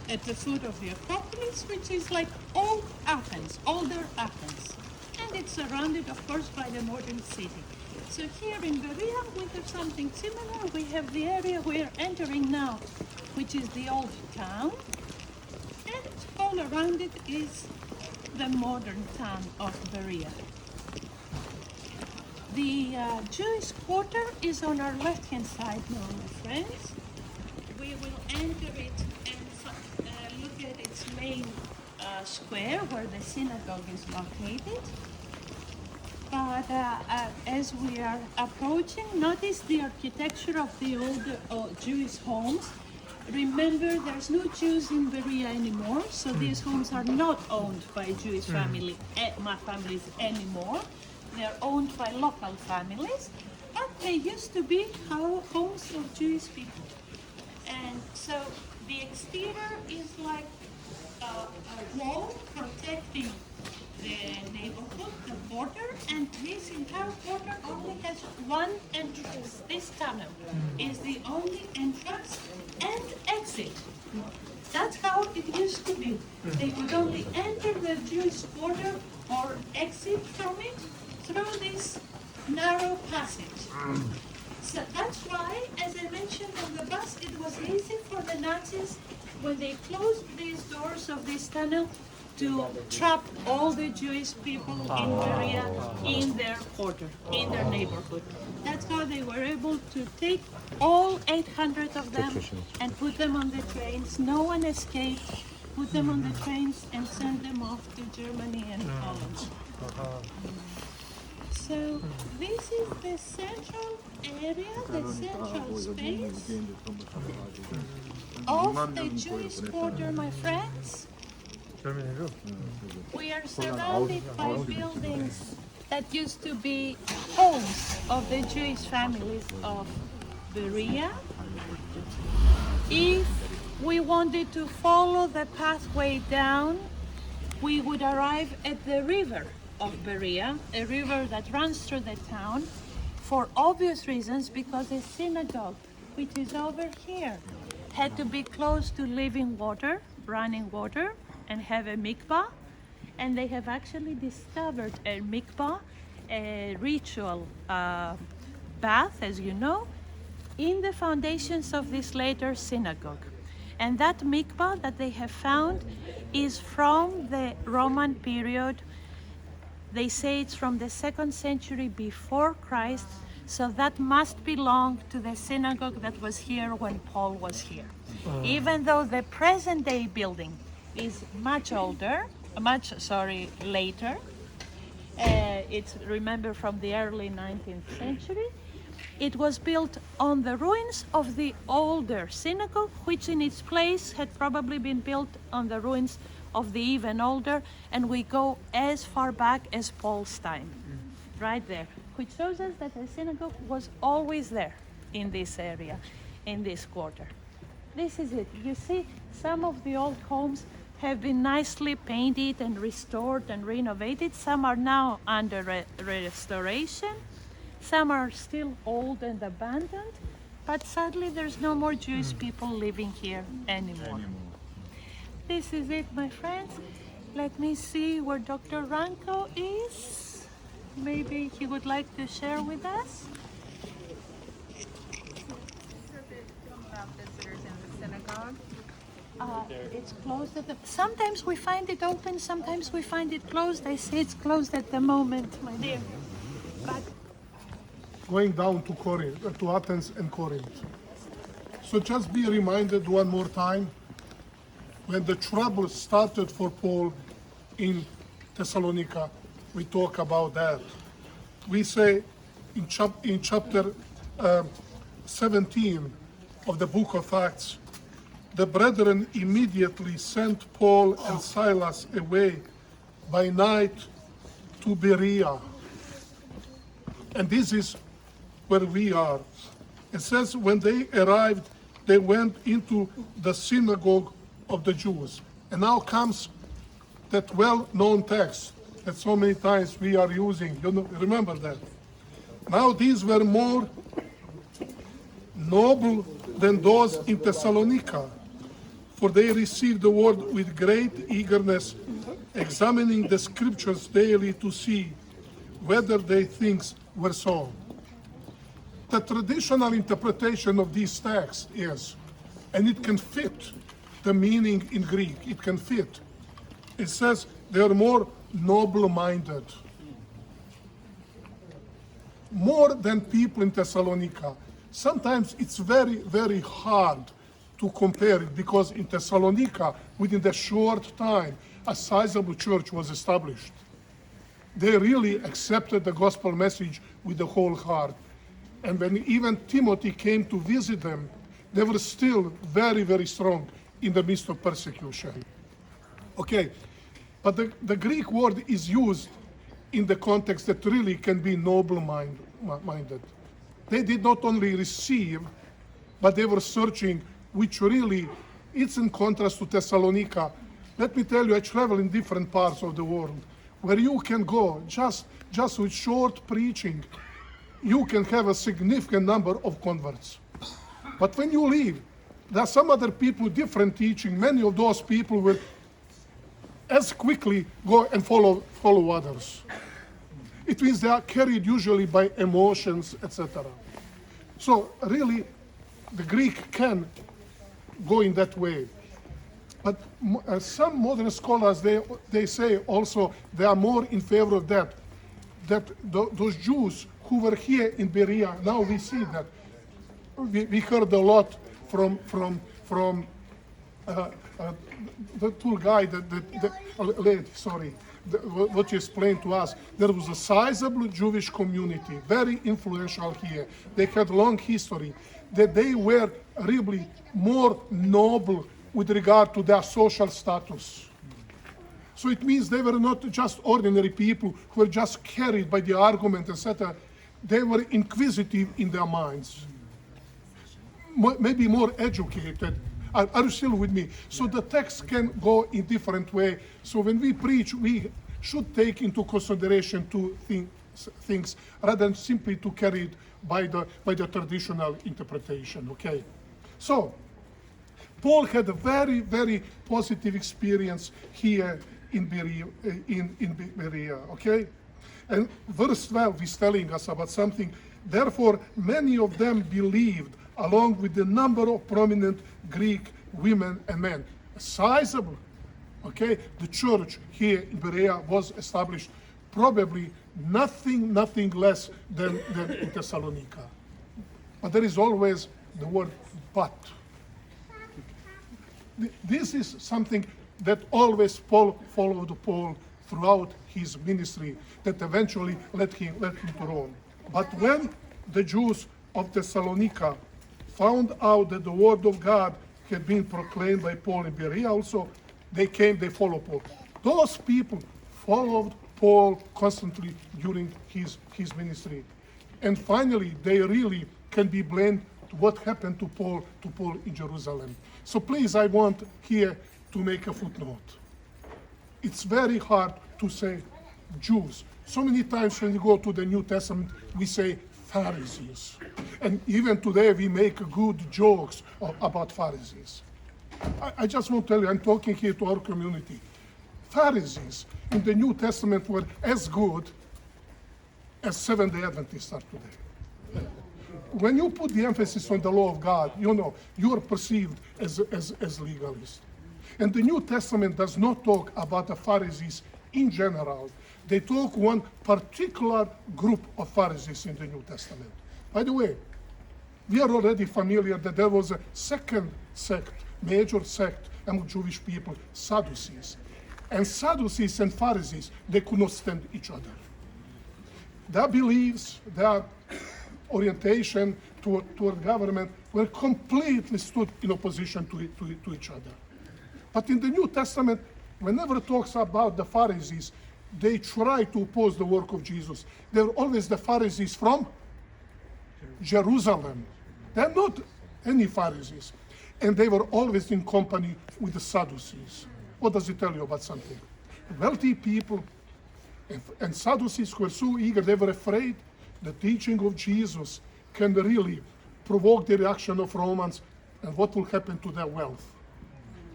at the foot of the Acropolis, which is like old Athens, older Athens. And it's surrounded, of course, by the modern city. So here in Berea, we have something similar. We have the area we're entering now, which is the old town. And all around it is the modern town of Berea. The Jewish quarter is on our left-hand side now, my friends. We will enter it and look at its main square where the synagogue is located. But as we are approaching, notice the architecture of the old Jewish homes. Remember, there's no Jews in Berea anymore, so these homes are not owned by Jewish families anymore. They're owned by local families, but they used to be homes of Jewish people. And so the exterior is like a wall protecting the neighborhood, the border, and this entire border only has one entrance. This tunnel is the only entrance and exit. That's how it used to be. They could only enter the Jewish border or exit from it through this narrow passage. So that's why, as I mentioned on the bus, it was easy for the Nazis, when they closed these doors of this tunnel, to trap all the Jewish people in Veria in their quarter, in their neighborhood. That's how they were able to take all 800 of them and put them on the trains. No one escaped. Put them on the trains and send them off to Germany and Holland. So this is the central area, the central space of the Jewish quarter, my friends. We are surrounded by buildings that used to be homes of the Jewish families of Berea. If we wanted to follow the pathway down, we would arrive at the river of Berea, a river that runs through the town, for obvious reasons, because the synagogue, which is over here, had to be close to living water, running water, and have a mikvah. And they have actually discovered a mikvah, a ritual bath, as you know, in the foundations of this later synagogue. And that mikvah that they have found is from the Roman period. They say it's from the 2nd century before Christ, so that must belong to the synagogue that was here when Paul was here. Even though the present day building is much older, later. It's, remember, from the early 19th century. It was built on the ruins of the older synagogue, which in its place had probably been built on the ruins of the even older, and we go as far back as Paul's time, right there, which shows us that the synagogue was always there in this area, in this quarter. This is it. You see, some of the old homes have been nicely painted and restored and renovated. Some are now under restoration. Some are still old and abandoned. But sadly, there's no more Jewish people living here anymore. This is it, my friends. Let me see where Dr. Ranko is. Maybe he would like to share with us. About visitors in the synagogue. It's closed at the... Sometimes we find it open, sometimes we find it closed. I say it's closed at the moment, my dear. But Going down to Corinth, to Athens and Corinth. So just be reminded one more time, when the trouble started for Paul in Thessalonica, we talk about that. We say in chapter 17 of the book of Acts, the brethren immediately sent Paul and Silas away by night to Berea. And this is where we are. It says, when they arrived, they went into the synagogue of the Jews. And now comes that well-known text that so many times we are using. You know, remember that. Now these were more noble than those in Thessalonica, for they received the word with great eagerness, examining the scriptures daily to see whether they things were so. The traditional interpretation of these texts is, and it can fit the meaning in Greek, it can fit. It says they are more noble-minded, more than people in Thessalonica. Sometimes it's very, very hard to compare it because in Thessalonica, within a short time, a sizable church was established. They really accepted the gospel message with the whole heart. And when even Timothy came to visit them, they were still very, very strong in the midst of persecution. Okay, but the Greek word is used in the context that really can be noble-minded. They did not only receive, but they were searching, which really, it's in contrast to Thessalonica. Let me tell you, I travel in different parts of the world where you can go just with short preaching, you can have a significant number of converts. But when you leave, there are some other people with different teaching. Many of those people will as quickly go and follow others. It means they are carried usually by emotions, etc. So really, the Greek can go in that way. But some modern scholars, they say also they are more in favor of that those Jews who were here in Berea, now we see that. We heard a lot from the tour guide, what you explained to us. There was a sizable Jewish community, very influential here. They had long history, that they were really more noble with regard to their social status. So it means they were not just ordinary people who were just carried by the argument, etc. They were inquisitive in their minds, maybe more educated. Are you still with me? So the text can go in different way. So when we preach, we should take into consideration two things rather than simply to carry it by the traditional interpretation. Okay. So Paul had a very, very positive experience here in Berea. Okay. And verse 12 is telling us about something. Therefore, many of them believed, along with the number of prominent Greek women and men. Sizable, okay? The church here in Berea was established probably nothing less than in Thessalonica. But there is always the word but. This is something that always Paul followed Paul throughout his ministry, that eventually led him to Rome. But when the Jews of Thessalonica found out that the word of God had been proclaimed by Paul in Berea also, they followed Paul. Those people followed Paul constantly during his ministry. And finally, they really can be blamed to what happened to Paul in Jerusalem. So please, I want here to make a footnote. It's very hard to say Jews. So many times when you go to the New Testament, we say Pharisees. And even today we make good jokes about Pharisees. I just want to tell you, I'm talking here to our community. Pharisees in the New Testament were as good as Seventh-day Adventists are today. When you put the emphasis on the law of God, you are perceived as legalists. And the New Testament does not talk about the Pharisees in general. They talk one particular group of Pharisees in the New Testament. By the way, we are already familiar that there was a second sect, major sect among Jewish people, Sadducees. And Sadducees and Pharisees, they could not stand each other. Their beliefs, their orientation toward government were completely stood in opposition to each other. But in the New Testament, whenever it talks about the Pharisees, they try to oppose the work of Jesus. They're always the Pharisees from Jerusalem. They're not any Pharisees. And they were always in company with the Sadducees. What does it tell you about something? wealthy people and Sadducees who were so eager, they were afraid the teaching of Jesus can really provoke the reaction of Romans and what will happen to their wealth.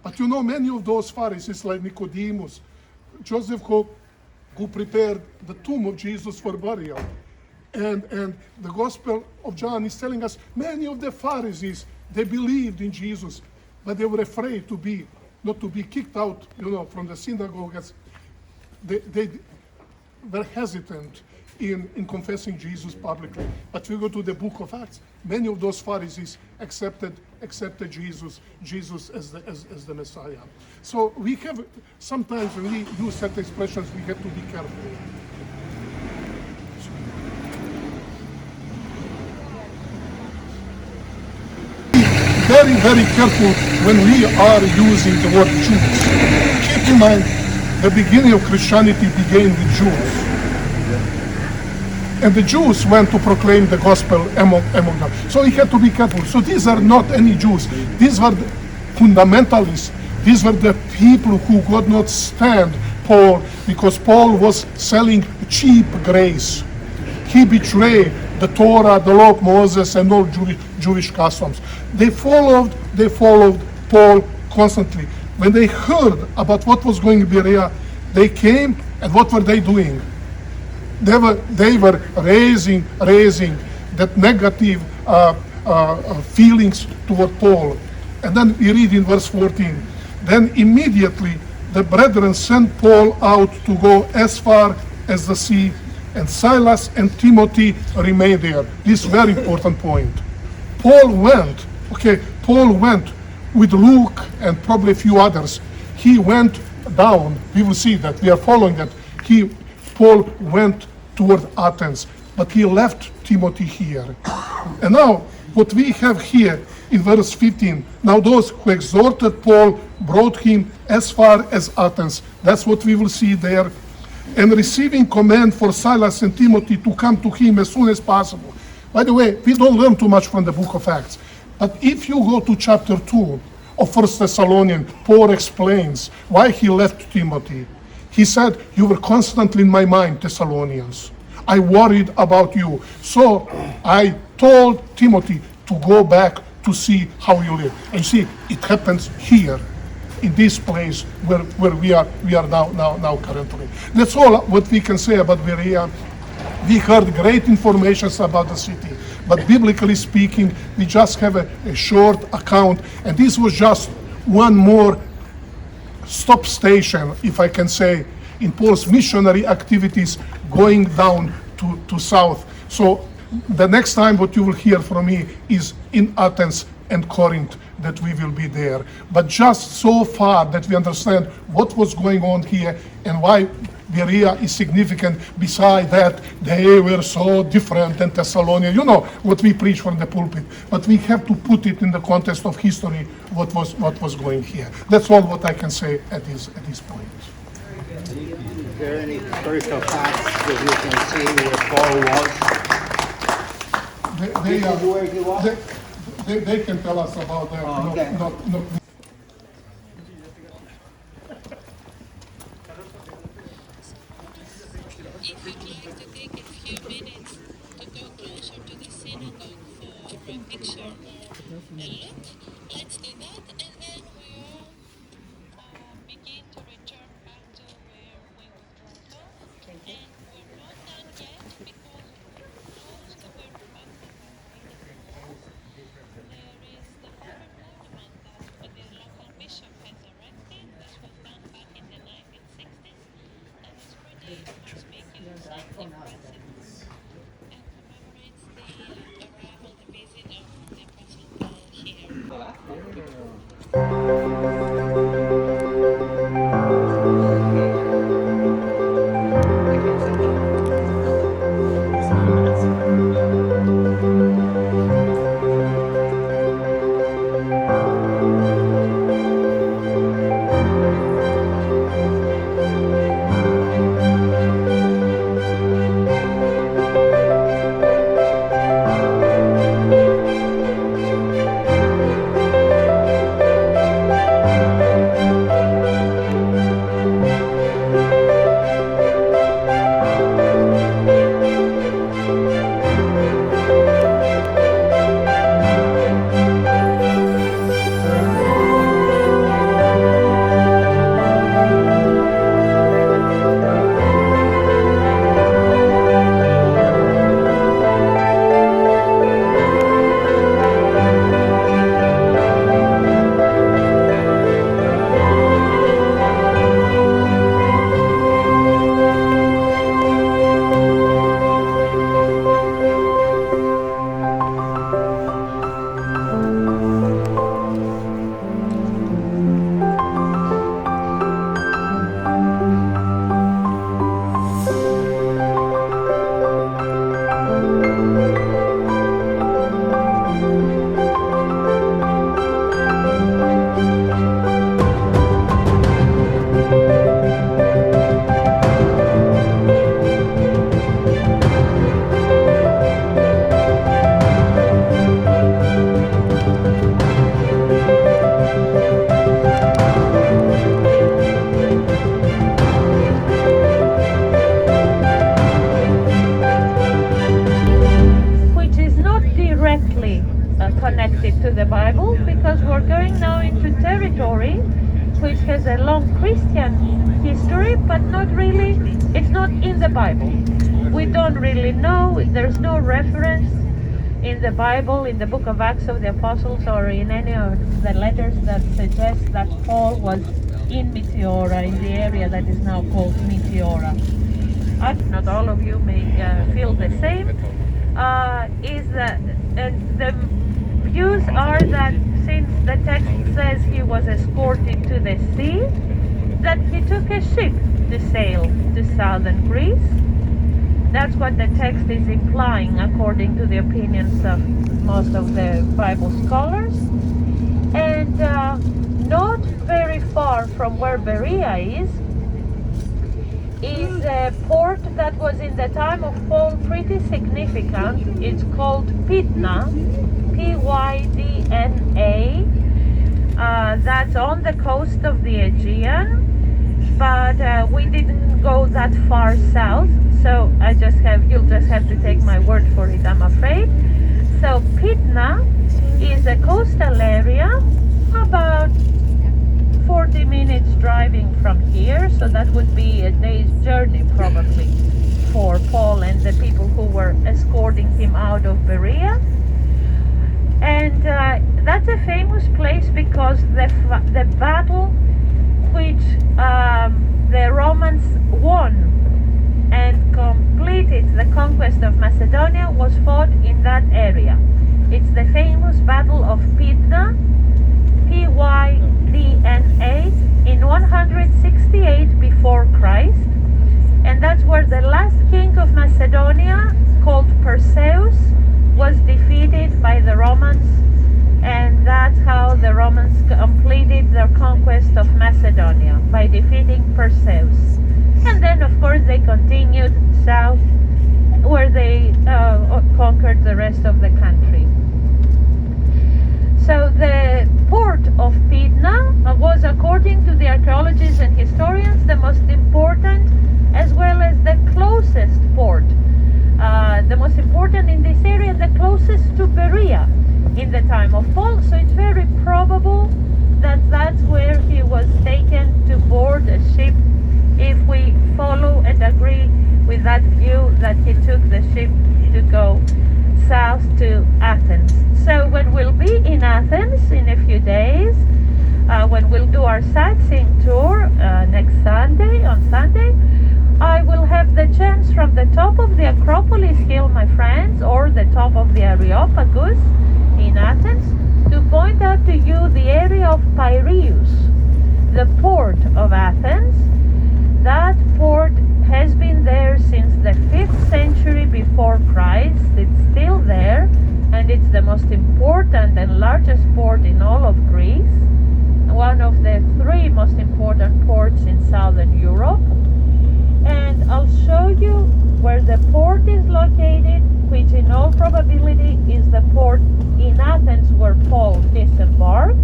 But you know, many of those Pharisees like Nicodemus, Joseph who prepared the tomb of Jesus for burial, and the Gospel of John is telling us many of the Pharisees, they believed in Jesus, but they were afraid not to be kicked out, from the synagogues. They were hesitant in confessing Jesus publicly. But we go to the book of Acts, many of those Pharisees accepted Jesus as the Messiah. So we have, sometimes when we use certain expressions, we have to be careful. Very, very careful when we are using the word Jews. Keep in mind, the beginning of Christianity began with Jews. And the Jews went to proclaim the gospel among them. So we had to be careful. So these are not any Jews. These were the fundamentalists. These were the people who could not stand Paul because Paul was selling cheap grace. He betrayed the Torah, the law of Moses, and all Jewish customs. They followed Paul constantly. When they heard about what was going in Berea, they came, and what were they doing? They were raising that negative feelings toward Paul. And then we read in verse 14, then immediately the brethren sent Paul out to go as far as the sea, and Silas and Timothy remained there. This is a very important point. Paul went with Luke and probably a few others. He went down. We will see that. We are following that. Paul went toward Athens, but he left Timothy here. And now, what we have here in verse 15, now those who exhorted Paul brought him as far as Athens. That's what we will see there. And receiving command for Silas and Timothy to come to him as soon as possible. By the way, we don't learn too much from the book of Acts. But if you go to chapter 2 of 1 Thessalonians, Paul explains why he left Timothy. He said, you were constantly in my mind, Thessalonians. I worried about you. So I told Timothy to go back to see how you live. And see, it happens here, in this place where we are now currently. That's all what we can say about Veria. We heard great information about the city, but biblically speaking, we just have a short account, and this was just one more stop station, if I can say, in Paul's missionary activities going down to south. So the next time what you will hear from me is in Athens and Corinth, that we will be there. But just so far that we understand what was going on here and why Berea is significant. Beside that, they were so different than Thessalonica. You know what we preach from the pulpit, but we have to put it in the context of history, what was going here. That's all what I can say at this point. Is there any historical facts that you can see where Paul was? Where he was? They can tell us about that. Oh, okay. No. If you'd like to take a few minutes to go closer to the synagogue for a picture or a look, let's do that, and then we'll begin to return back to where we left off. And we're not done yet because close to where we're about to go there is the former monument that the local bishop has erected. This was done back in the 1960s, and it's pretty conspicuous and impressive, and commemorates the arrival, the visit of the Apostle Paul here. it, but not really. It's not in the Bible. We don't really know. There's no reference in the Bible, in the book of Acts of the Apostles, or in any of the letters that suggest that Paul was in Meteora, in the area that is now called Meteora. Not all of you may feel the same. The views are that since the text says he was escorted to the sea, that he took a ship to sail to southern Greece. That's what the text is implying, according to the opinions of most of the Bible scholars. And not very far from where Berea is a port that was in the time of Paul pretty significant. It's called Pydna, Pydna. That's on the coast of the Aegean, but we didn't go that far south, so you'll just have to take my word for it, I'm afraid. So Pydna is a coastal area about 40 minutes driving from here, so that would be a day's journey probably for Paul and the people who were escorting him out of Berea. And that's a famous place because the battle which the Romans won and completed the conquest of Macedonia was fought in that area. It's the famous Battle of Pydna, Pydna, in 168 before Christ, and that's where the last king of Macedonia, called Perseus, was defeated by the Romans, and that's how the Romans completed their conquest of Macedonia, by defeating Perseus. And then of course they continued south, where they conquered the rest of the country. So the port of Pydna was, according to the archaeologists and historians, the most important as well as the closest port. The most important in this area, the closest to Berea in the time of Paul. So it's very probable that that's where he was taken to board a ship, if we follow and agree with that view that he took the ship to go south to Athens. So when we'll be in Athens in a few days, when we'll do our sightseeing tour next Sunday, on Sunday, I will have the chance from the top of the Acropolis Hill, my friends, or the top of the Areopagus in Athens, to point out to you the area of Piraeus, the port of Athens. That port has been there since the 5th century before Christ. It's still there, and it's the most important and largest port in all of Greece, one of the 3 most important ports in southern Europe. And I'll show you where the port is located, which in all probability is the port in Athens where Paul disembarked.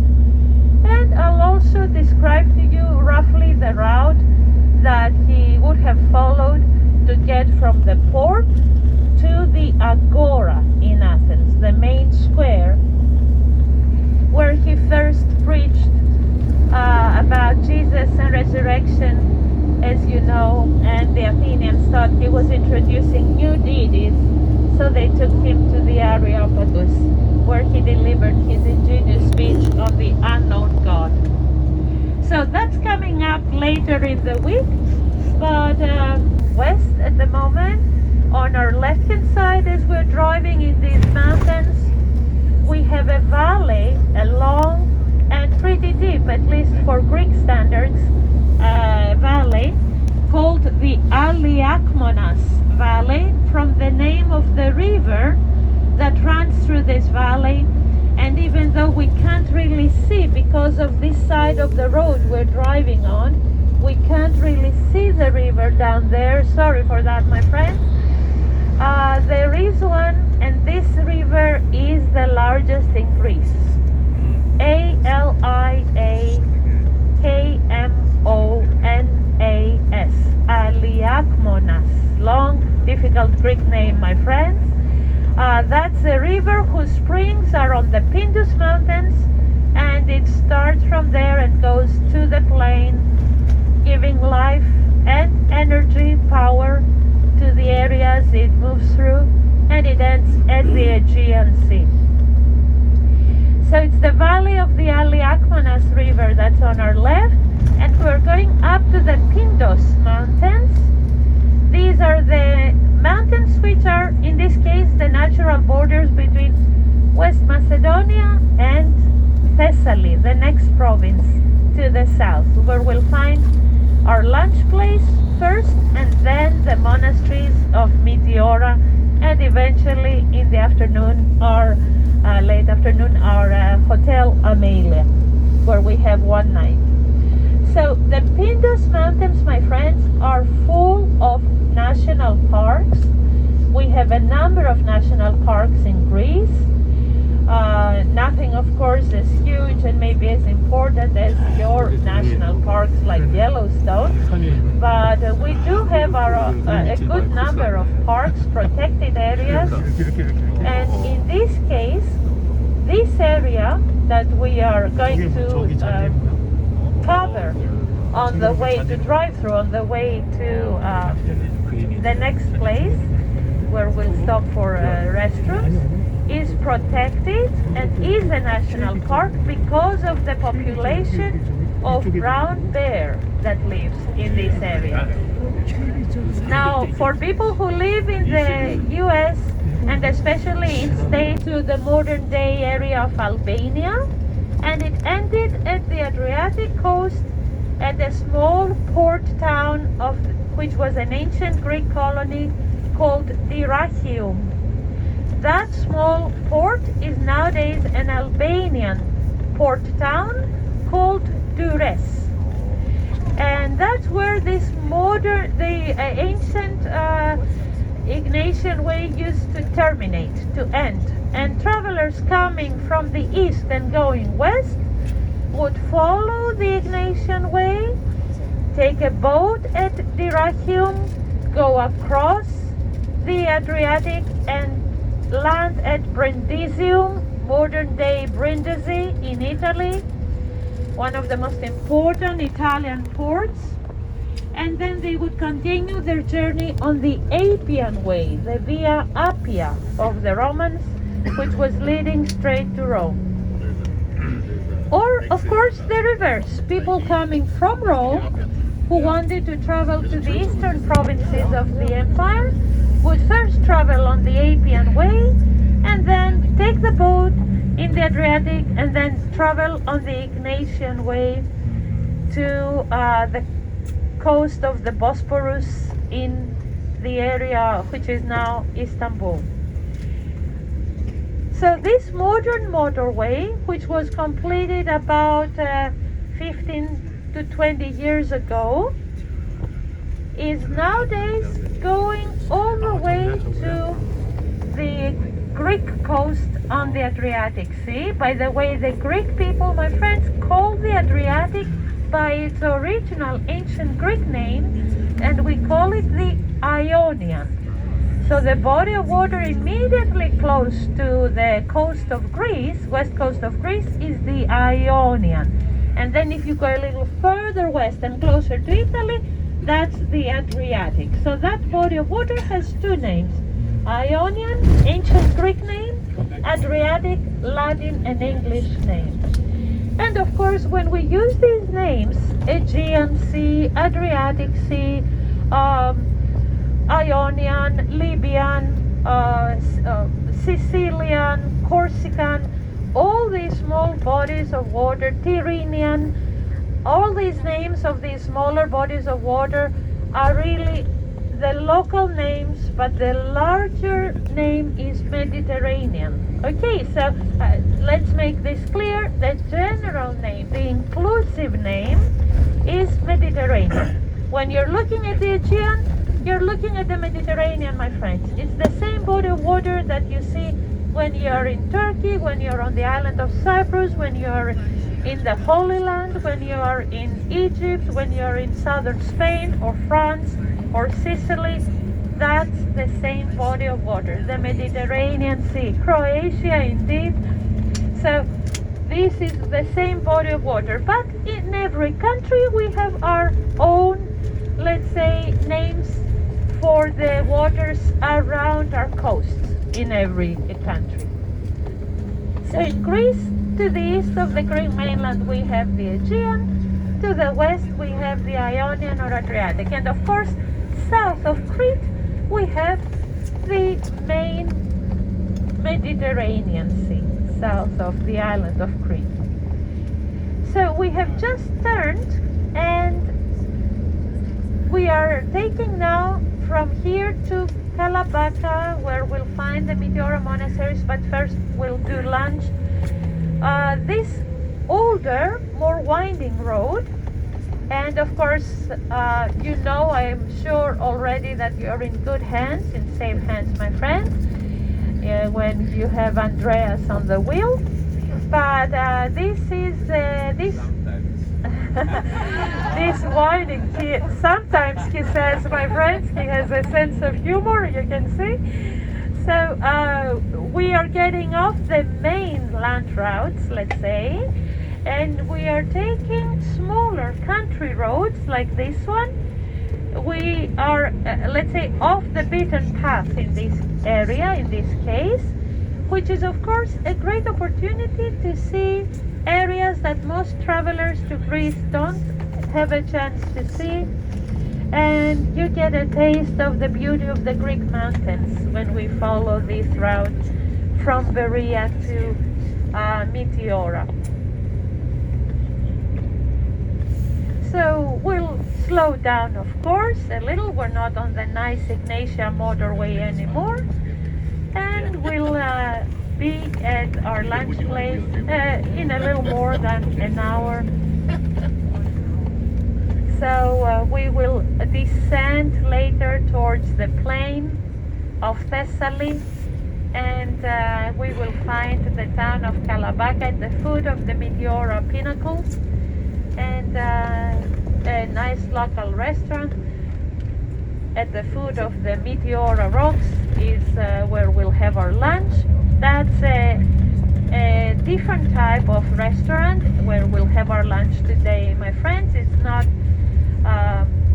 And I'll also describe to you roughly the route that he would have followed to get from the port to the Agora in Athens, the main square, where he first preached about Jesus and resurrection, as you know, and the Athenians thought he was introducing new deities, so they took him to the Areopagus, where he delivered his ingenious speech on the unknown God. So that's coming up later in the week, but west at the moment, on our left hand side as we're driving in these mountains, we have a valley, a long and pretty deep, at least for Greek standards, valley called the Aliakmonas Valley, from the name of the river that runs through this valley. And even though we can't really see, because of this side of the road we're driving on, we can't really see the river down there. Sorry for that, my friends. There is one, and this river is the largest in Greece. Aliakmonas, Aliakmonas. Long, difficult Greek name, my friends. That's a river whose springs are on the Pindus Mountains, and it starts from there and goes to the plain, giving life at the Aegean Sea. So it's the valley of the Aliakmanas River that's on our left, and we're going up to the Pindos Mountains. These are the mountains which are, in this case, the natural borders between West Macedonia and Thessaly, the next province to the south, where we'll find our lunch place first, and then the monasteries of Meteora, and eventually in the afternoon, or late afternoon, our Hotel Amelia, where we have one night. So the Pindos Mountains, my friends, are full of national parks. We have a number of national parks in Greece. Nothing, of course, as huge and maybe as important as your national parks like Yellowstone, but we do have a good number of parks, protected areas, and in this case, this area that we are going to cover on the way to drive through, on the way to the next place where we'll stop for restrooms, is protected and is a national park because of the population of brown bear that lives in this area. Now, for people who live in the US and especially in states to the modern day area of Albania, and it ended at the Adriatic coast at a small port town of which was an ancient Greek colony called Dyrrhachium. That small port is nowadays an Albanian port town called Durrës. And that's where this the ancient Ignatian way used to terminate, to end. And travelers coming from the east and going west would follow the Ignatian way, take a boat at Dyrrhachium, go across the Adriatic and land at Brindisium, modern day Brindisi in Italy, one of the most important Italian ports, and then they would continue their journey on the Appian way, the Via Appia of the Romans, which was leading straight to Rome. Or, of course, the reverse, people coming from Rome who wanted to travel to the eastern provinces of the empire would first travel on the Appian way and then take the boat in the Adriatic and then travel on the Ignatian way to the coast of the Bosporus in the area which is now Istanbul. So this modern motorway, which was completed about 15 to 20 years ago, is nowadays going all the way to the Greek coast on the Adriatic Sea. By the way, the Greek people, my friends, call the Adriatic by its original ancient Greek name, and we call it the Ionian. So the body of water immediately close to the coast of Greece, west coast of Greece, is the Ionian. And then if you go a little further west and closer to Italy, that's the Adriatic. So that body of water has two names: Ionian, ancient Greek name; Adriatic, Latin and English name. And of course, when we use these names, Aegean Sea, Adriatic Sea, Ionian, Libyan, Sicilian, Corsican, all these small bodies of water, Tyrrhenian, all these names of these smaller bodies of water are really the local names, but the larger name is Mediterranean. Okay, so let's make this clear. The general name, the inclusive name, is Mediterranean. When you're looking at the Aegean, you're looking at the Mediterranean, my friends. It's the same body of water that you see when you're in Turkey, when you're on the island of Cyprus, when you're in the Holy Land, when you're in Egypt, when you're in southern Spain or France or Sicily. That's the same body of water, the Mediterranean Sea. Croatia, indeed. So this is the same body of water. But in every country we have our own, let's say, names for the waters around our coasts. in every country. So in Greece, to the east of the Greek mainland, we have the Aegean. To the west, we have the Ionian or Adriatic. And of course, south of Crete, we have the main Mediterranean Sea, south of the island of Crete. So we have just turned, and we are taking now from here to Kalambaka, where we'll find the Meteora monasteries, but first we'll do lunch. This older, more winding road, and of course, you know, I am sure already that you're in good hands, in safe hands, my friends, when you have Andreas on the wheel. But this is this this winding. Sometimes he says, my friends, he has a sense of humor. You can see. So we are getting off the main land routes, let's say, and we are taking smaller country roads like this one. We are, let's say, off the beaten path in this area, in this case, which is of course a great opportunity to see areas that most travelers to Greece don't have a chance to see. And you get a taste of the beauty of the Greek mountains when we follow this route from Berea to Meteora. So we'll slow down, of course, a little. We're not on the nice Ignatia motorway anymore. And we'll be at our lunch place in a little more than an hour. So we will descend later towards the plain of Thessaly, and we will find the town of Kalambaka at the foot of the Meteora pinnacles, and a nice local restaurant at the foot of the Meteora rocks is where we'll have our lunch. That's a different type of restaurant where we'll have our lunch today, my friends. It's not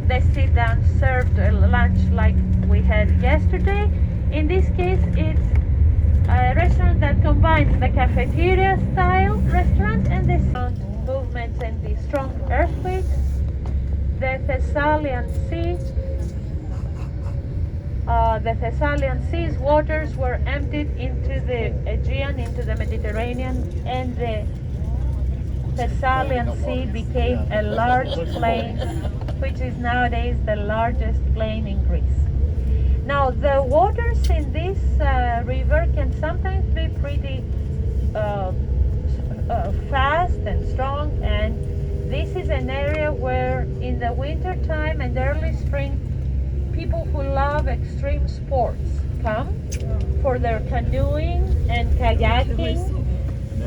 the sit-down served lunch like we had yesterday. In this case, it's a restaurant that combines the cafeteria style restaurant and the sound movements and the strong earthquakes. The Thessalian Sea's waters were emptied into the Aegean, into the Mediterranean, and the Thessalian Sea became a large plain, which is nowadays the largest plain in Greece. Now, the waters in this river can sometimes be pretty fast and strong, and this is an area where in the winter time and early spring, people who love extreme sports come for their canoeing and kayaking.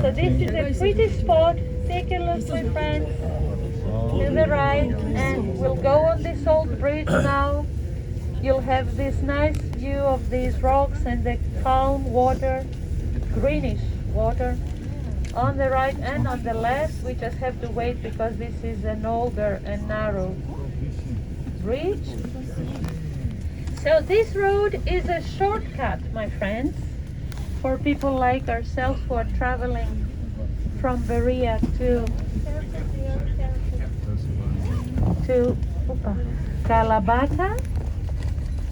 So this is a pretty spot. Take a look, my friends, to the right, and we'll go on this old bridge now. You'll have this nice view of these rocks and the calm water, greenish water, on the right and on the left. We just have to wait because this is an older and narrow bridge. So this road is a shortcut, my friends, for people like ourselves who are traveling from Berea to Kalambaka.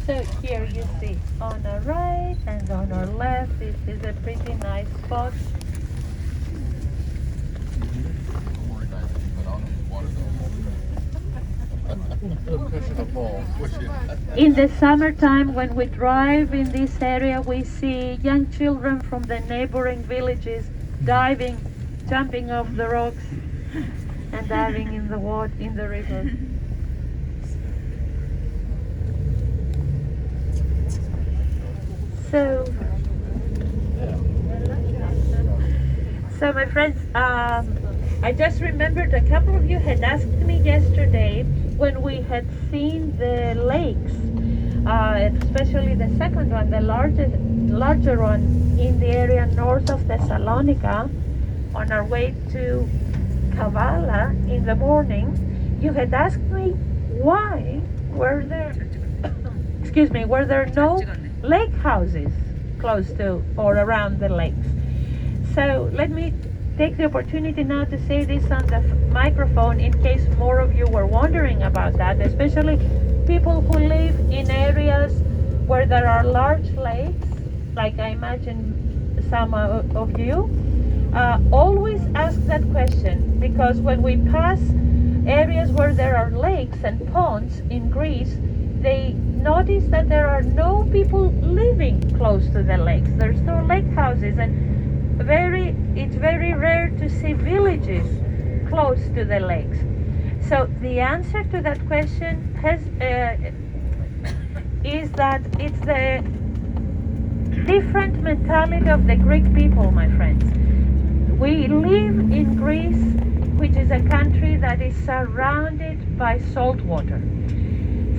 So here you see on our right and on our left, this is a pretty nice spot. In the summertime, when we drive in this area, we see young children from the neighboring villages diving, jumping off the rocks and diving in the water, in the river. So my friends, I just remembered a couple of you had asked me yesterday when we had seen the lakes, especially the second one, the larger one in the area north of Thessalonica, on our way to Kavala in the morning. You had asked me why were there, were there no lake houses close to or around the lakes. So let me take the opportunity now to say this on the microphone in case more of you were wondering about that, especially people who live in areas where there are large lakes, like I imagine some of you. Always ask that question, because when we pass areas where there are lakes and ponds in Greece, they notice that there are no people living close to the lakes. There's no lake houses, and it's very rare to see villages close to the lakes. So the answer to that question is that it's the different mentality of the Greek people, my friends. We live in Greece, which is a country that is surrounded by salt water.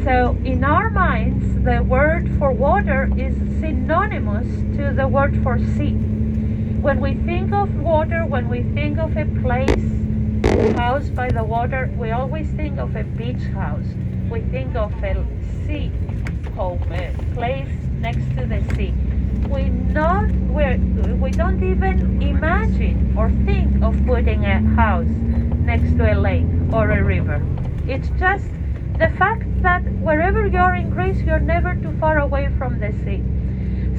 So in our minds, the word for water is synonymous to the word for sea. When we think of water, when we think of a place housed by the water, we always think of a beach house. We think of a sea home, a place next to the sea. We don't even imagine or think of putting a house next to a lake or a river. It's just the fact that wherever you're in Greece, you're never too far away from the sea.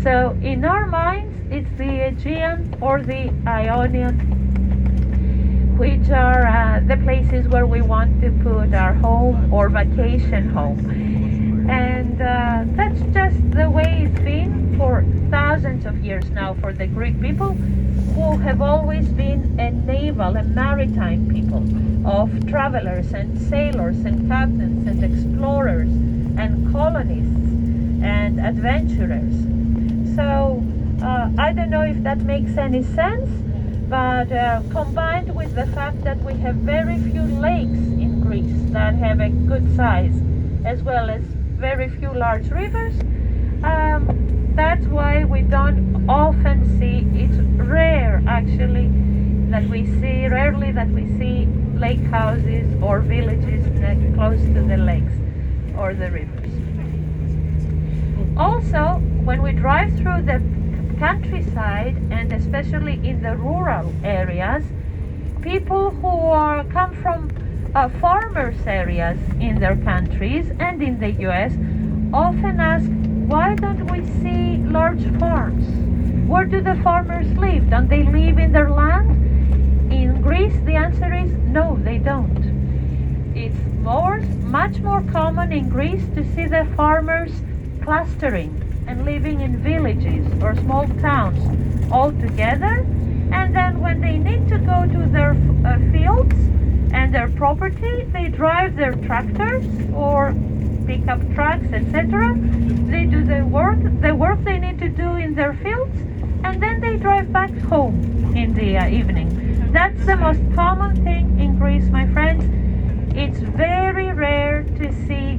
So in our minds, it's the Aegean or the Ionian, which are the places where we want to put our home or vacation home. And that's just the way it's been for thousands of years now for the Greek people, who have always been a naval and maritime people of travelers and sailors and captains and explorers and colonists and adventurers. So I don't know if that makes any sense, but combined with the fact that we have very few lakes in Greece that have a good size, as well as very few large rivers, that's why we don't often see, it's rare actually rarely that we see lake houses or villages close to the lakes or the rivers. Also, when we drive through the countryside, and especially in the rural areas, people who come from farmers areas in their countries and in the US often ask, why don't we see large farms? Where do the farmers live? Don't they live in their land? In Greece, the answer is no, they don't. It's much more common in Greece to see the farmers clustering and living in villages or small towns all together, and then when they need to go to their fields and their property, they drive their tractors or pickup trucks, etc. They do the work they need to do in their fields, and then they drive back home in the evening. That's the most common thing in Greece, my friends. It's very rare to see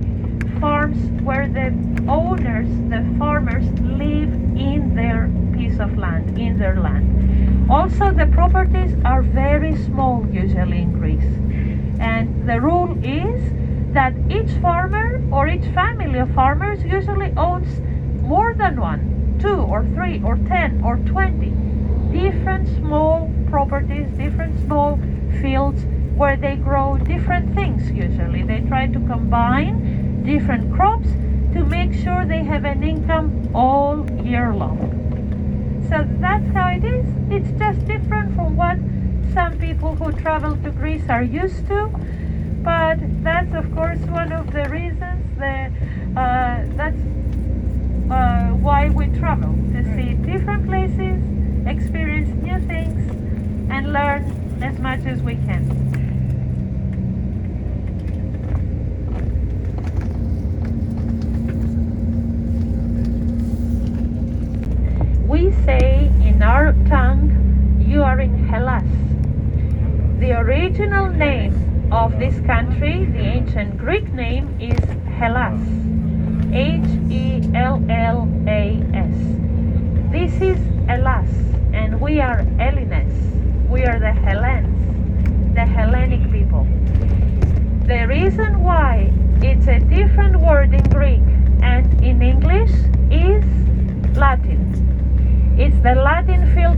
farms where the owners, the farmers, live in their piece of land, in their land. Also, the properties are very small usually in Greece. And the rule is that each farmer or each family of farmers usually owns more than 1, 2 or 3 or 10 or 20 different small properties, different small fields where they grow different things usually. They try to combine different crops to make sure they have an income all year long. So that's how it is. It's just different from what some people who travel to Greece are used to, but that's of course one of the reasons that's why we travel, to see different places, experience new things, and learn as much as we can. We say in our tongue, you are in Hellas. The original name of this country, the ancient Greek name, is Hellas. Hellas. This is Hellas, and we are Hellenes. We are the Hellenes, the Hellenic people. The reason why it's a different word in Greek and in English is Latin.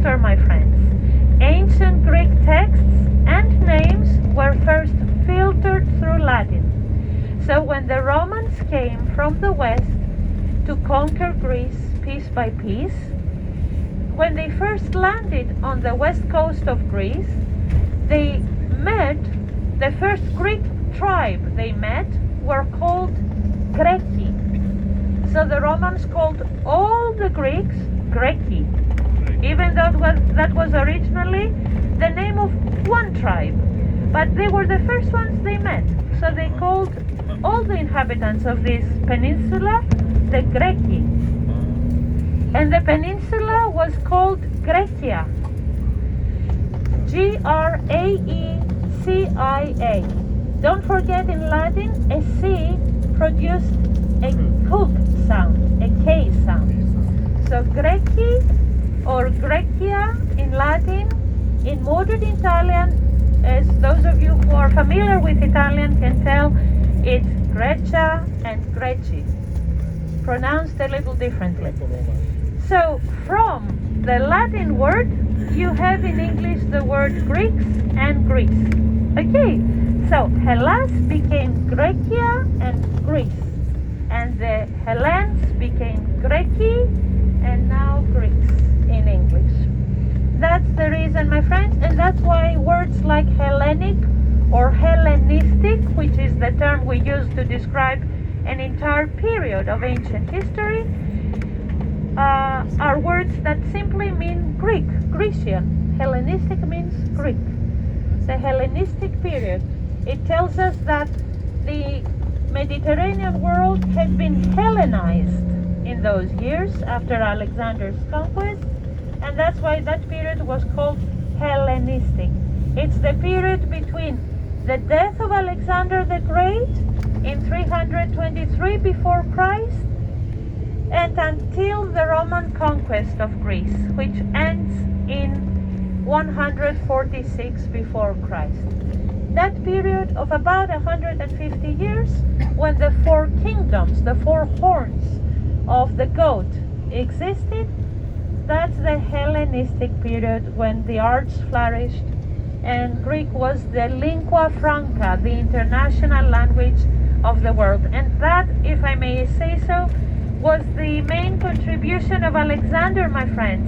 filter, my friends. Ancient Greek texts and names were first filtered through Latin. So when the Romans came from the west to conquer Greece piece by piece, when they first landed on the west coast of Greece, they met, the first Greek tribe they met were called Greci. So the Romans called all the Greeks Greci, even though that was originally the name of one tribe. But they were the first ones they met. So they called all the inhabitants of this peninsula the Greci. And the peninsula was called Grecia. Graecia. Don't forget, in Latin, a C produced a hook sound, a K sound. So Greci or Grecia in Latin, in modern Italian, as those of you who are familiar with Italian can tell, it's Grecia and Greci, pronounced a little differently. So from the Latin word, you have in English the word Greeks and Greece. Okay, so Hellas became Grecia and Greece, and the Hellenes became Greci and now Greeks in English. That's the reason, my friends, and that's why words like Hellenic or Hellenistic, which is the term we use to describe an entire period of ancient history, are words that simply mean Greek, Grecian. Hellenistic means Greek. The Hellenistic period, it tells us that the Mediterranean world had been Hellenized in those years after Alexander's conquest, and that's why that period was called Hellenistic. It's the period between the death of Alexander the Great in 323 before Christ and until the Roman conquest of Greece, which ends in 146 before Christ. That period of about 150 years, when the four kingdoms, the four horns of the goat existed, that's the Hellenistic period, when the arts flourished and Greek was the lingua franca, the international language of the world. And that, if I may say so, was the main contribution of Alexander, my friends,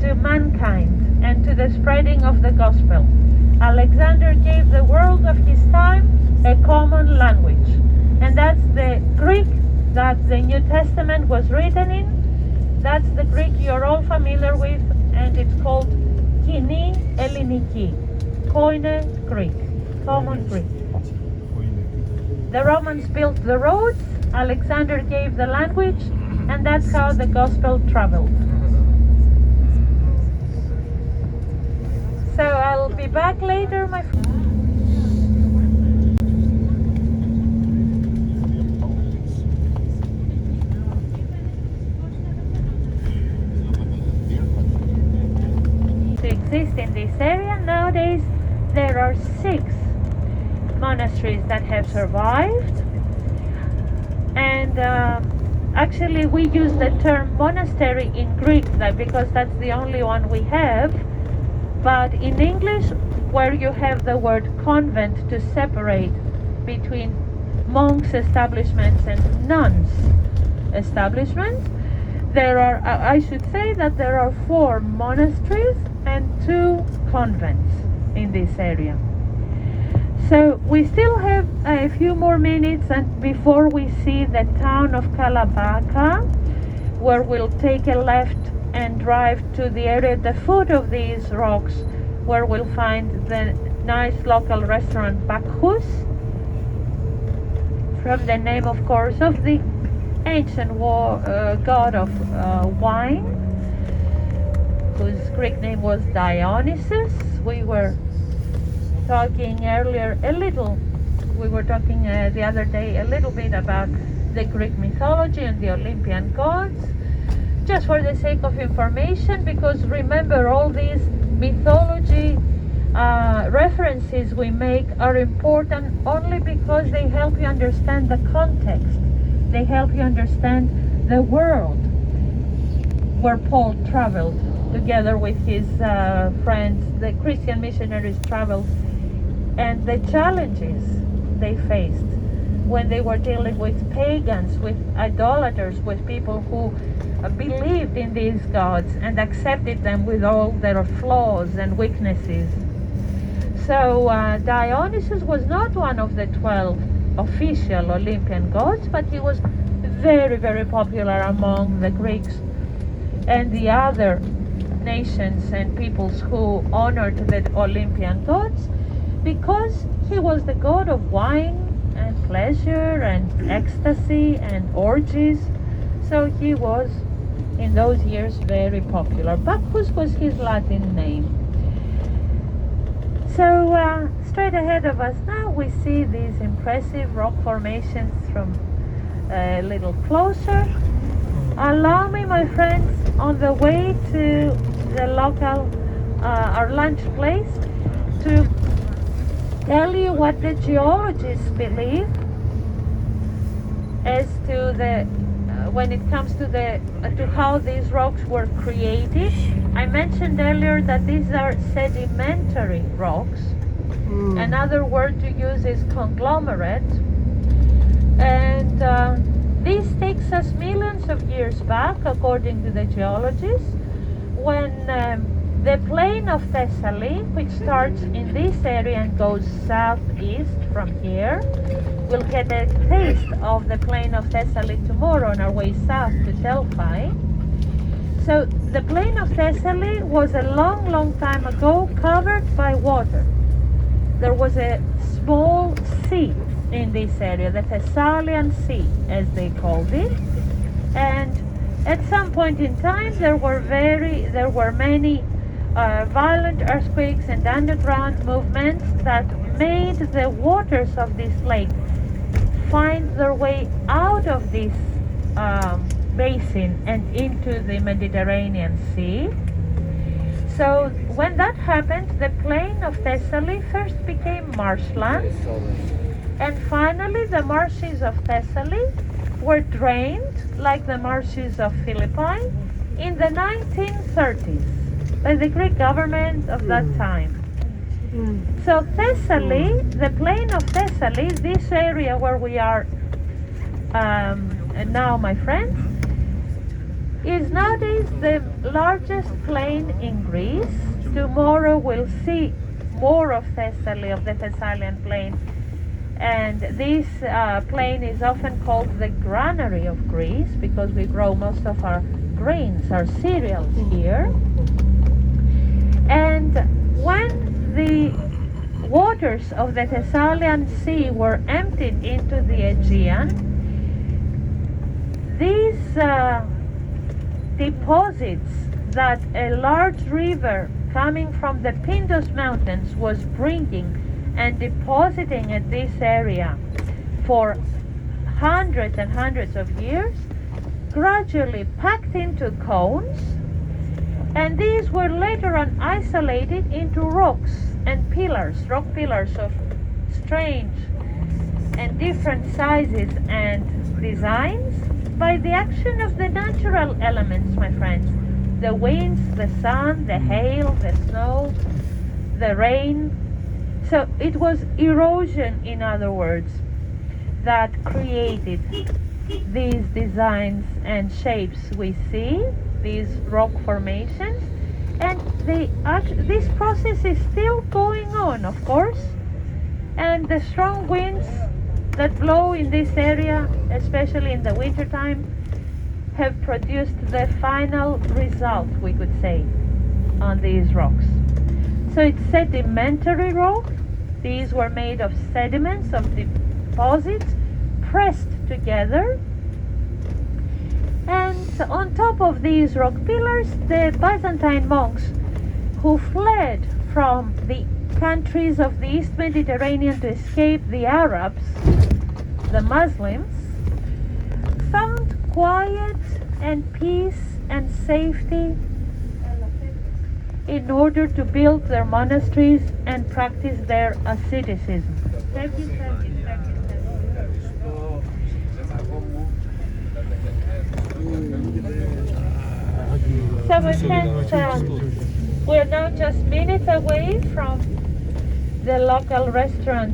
to mankind and to the spreading of the gospel. Alexander gave the world of his time a common language, and that's the Greek that the New Testament was written in. That's the Greek you're all familiar with, and it's called Kini Elliniki, Koine Greek, common Greek. The Romans built the roads, Alexander gave the language, and that's how the gospel traveled. So I'll be back later, my friend. To exist in this area nowadays, there are 6 monasteries that have survived, and actually we use the term monastery in Greek because that's the only one we have. But in English, where you have the word convent to separate between monks' establishments and nuns' establishments, there are, I should say that there are 4 monasteries and 2 convents in this area. So we still have a few more minutes and before we see the town of Kalambaka, where we'll take a left and drive to the area at the foot of these rocks, where we'll find the nice local restaurant Bacchus, from the name, of course, of the ancient god of wine, whose Greek name was Dionysus. We were talking earlier the other day a little bit about the Greek mythology and the Olympian gods, just for the sake of information, because remember, all these mythology references we make are important only because they help you understand the context. They help you understand the world where Paul traveled together with his friends, the Christian missionaries traveled, and the challenges they faced when they were dealing with pagans, with idolaters, with people who believed in these gods and accepted them with all their flaws and weaknesses. So Dionysus was not one of the 12 official Olympian gods, but he was very, very popular among the Greeks and the other nations and peoples who honored the Olympian gods, because he was the god of wine and pleasure and ecstasy and orgies. So he was in those years very popular. Bacchus was his Latin name. So straight ahead of us now we see these impressive rock formations from a little closer. Allow me, my friends, on the way to the local, our lunch place, to tell you what the geologists believe as to the when it comes to the to how these rocks were created. I mentioned earlier that these are sedimentary rocks. Another word to use is conglomerate, and this takes us millions of years back, according to the geologists, when the plain of Thessaly, which starts in this area and goes southeast from here. We'll get a taste of the plain of Thessaly tomorrow on our way south to Delphi. So the plain of Thessaly was a long, long time ago covered by water. There was a small sea in this area, the Thessalian Sea, as they called it. And at some point in time, there were many violent earthquakes and underground movements that made the waters of this lake find their way out of this basin and into the Mediterranean Sea. So when that happened, the plain of Thessaly first became marshland, and finally the marshes of Thessaly were drained, like the marshes of Philippi, in the 1930s by the Greek government of that time. So Thessaly, the plain of Thessaly, this area where we are now, my friends, is nowadays the largest plain in Greece. Tomorrow we'll see more of Thessaly, of the Thessalian plain. And this plain is often called the granary of Greece because we grow most of our grains, our cereals here. And when the waters of the Thessalian Sea were emptied into the Aegean, these deposits that a large river coming from the Pindus Mountains was bringing and depositing at this area for hundreds and hundreds of years, gradually packed into cones, and these were later on isolated into rocks and pillars, rock pillars of strange and different sizes and designs by the action of the natural elements, my friends. The winds, the sun, the hail, the snow, the rain. So it was erosion, in other words, that created these designs and shapes we see, these rock formations. And this process is still going on, of course. And the strong winds that blow in this area, especially in the winter time, have produced the final result, we could say, on these rocks. So it's sedimentary rock. These were made of sediments, of deposits, pressed together. And on top of these rock pillars, the Byzantine monks who fled from the countries of the East Mediterranean to escape the Arabs, the Muslims, found quiet and peace and safety in order to build their monasteries and practice their asceticism. Thank you, thank you, thank you, thank you. our tent. We're now just minutes away from the local restaurant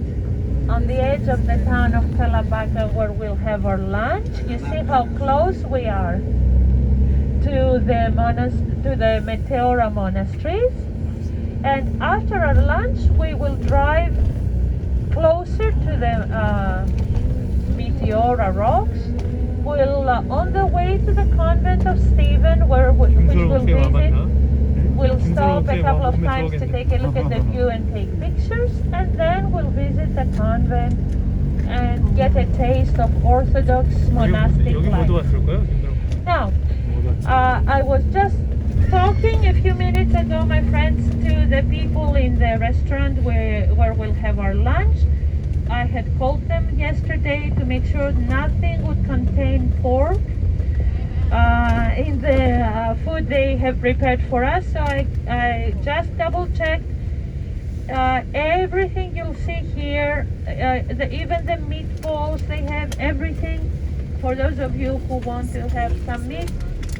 on the edge of the town of Kalambaka, where we'll have our lunch. You see how close we are to the Meteora monasteries. And after our lunch, we will drive closer to the Meteora rocks. We'll on the way to the convent of Stephen, which we'll visit. We'll stop a couple of times to take a look at the view and take pictures, and then we'll visit the convent and get a taste of Orthodox monastic life. Now, I was just talking a few minutes ago, my friends, to the people in the restaurant where we'll have our lunch. I had called them yesterday to make sure nothing would contain pork in the food they have prepared for us. So I just double checked. Everything you'll see here, even the meatballs, they have everything. For those of you who want to have some meat,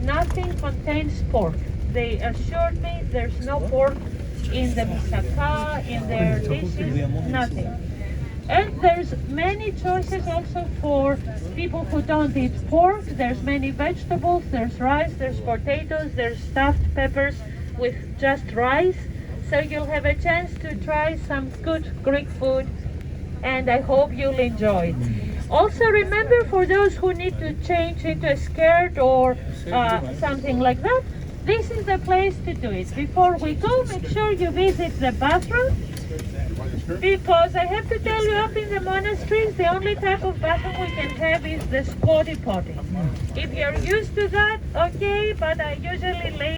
nothing contains pork. They assured me there's no pork in the moussaka, in their dishes, nothing. And there's many choices also for people who don't eat pork. There's many vegetables, there's rice, there's potatoes, there's stuffed peppers with just rice. So you'll have a chance to try some good Greek food, and I hope you'll enjoy it. Also remember, for those who need to change into a skirt or something like that, this is the place to do it. Before we go, make sure you visit the bathroom, because I have to tell you, up in the monasteries, the only type of bathroom we can have is the squatty potty. If you're used to that, okay, but I usually lay.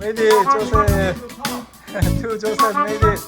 Made it, Joseph. To Joseph made it.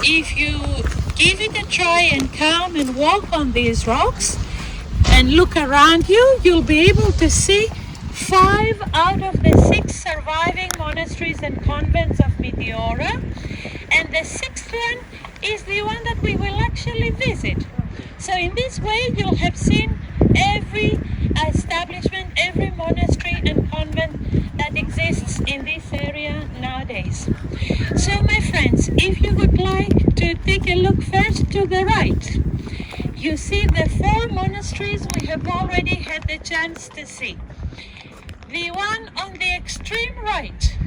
if you give it a try and come and walk on these rocks and look around you, you'll be able to see 5 out of the 6 surviving monasteries and convents of Meteora, and the 6th one is the one that we will actually visit. So in this way you'll have seen every establishment, every monastery and convent that exists in this area nowadays. So my friends, if you would like to take a look first to the right, you see the 4 monasteries we have already had the chance to see. The one on the extreme right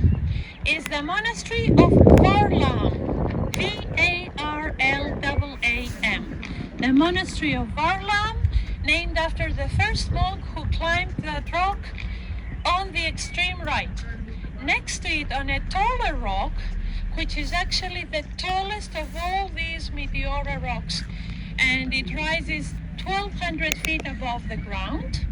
is the monastery of Varlam, V-A-R-L-A-M. The monastery of Varlam, named after the first monk who climbed that rock on the extreme right. Next to it, on a taller rock, which is actually the tallest of all these Meteora rocks, and it rises 1,200 feet above the ground,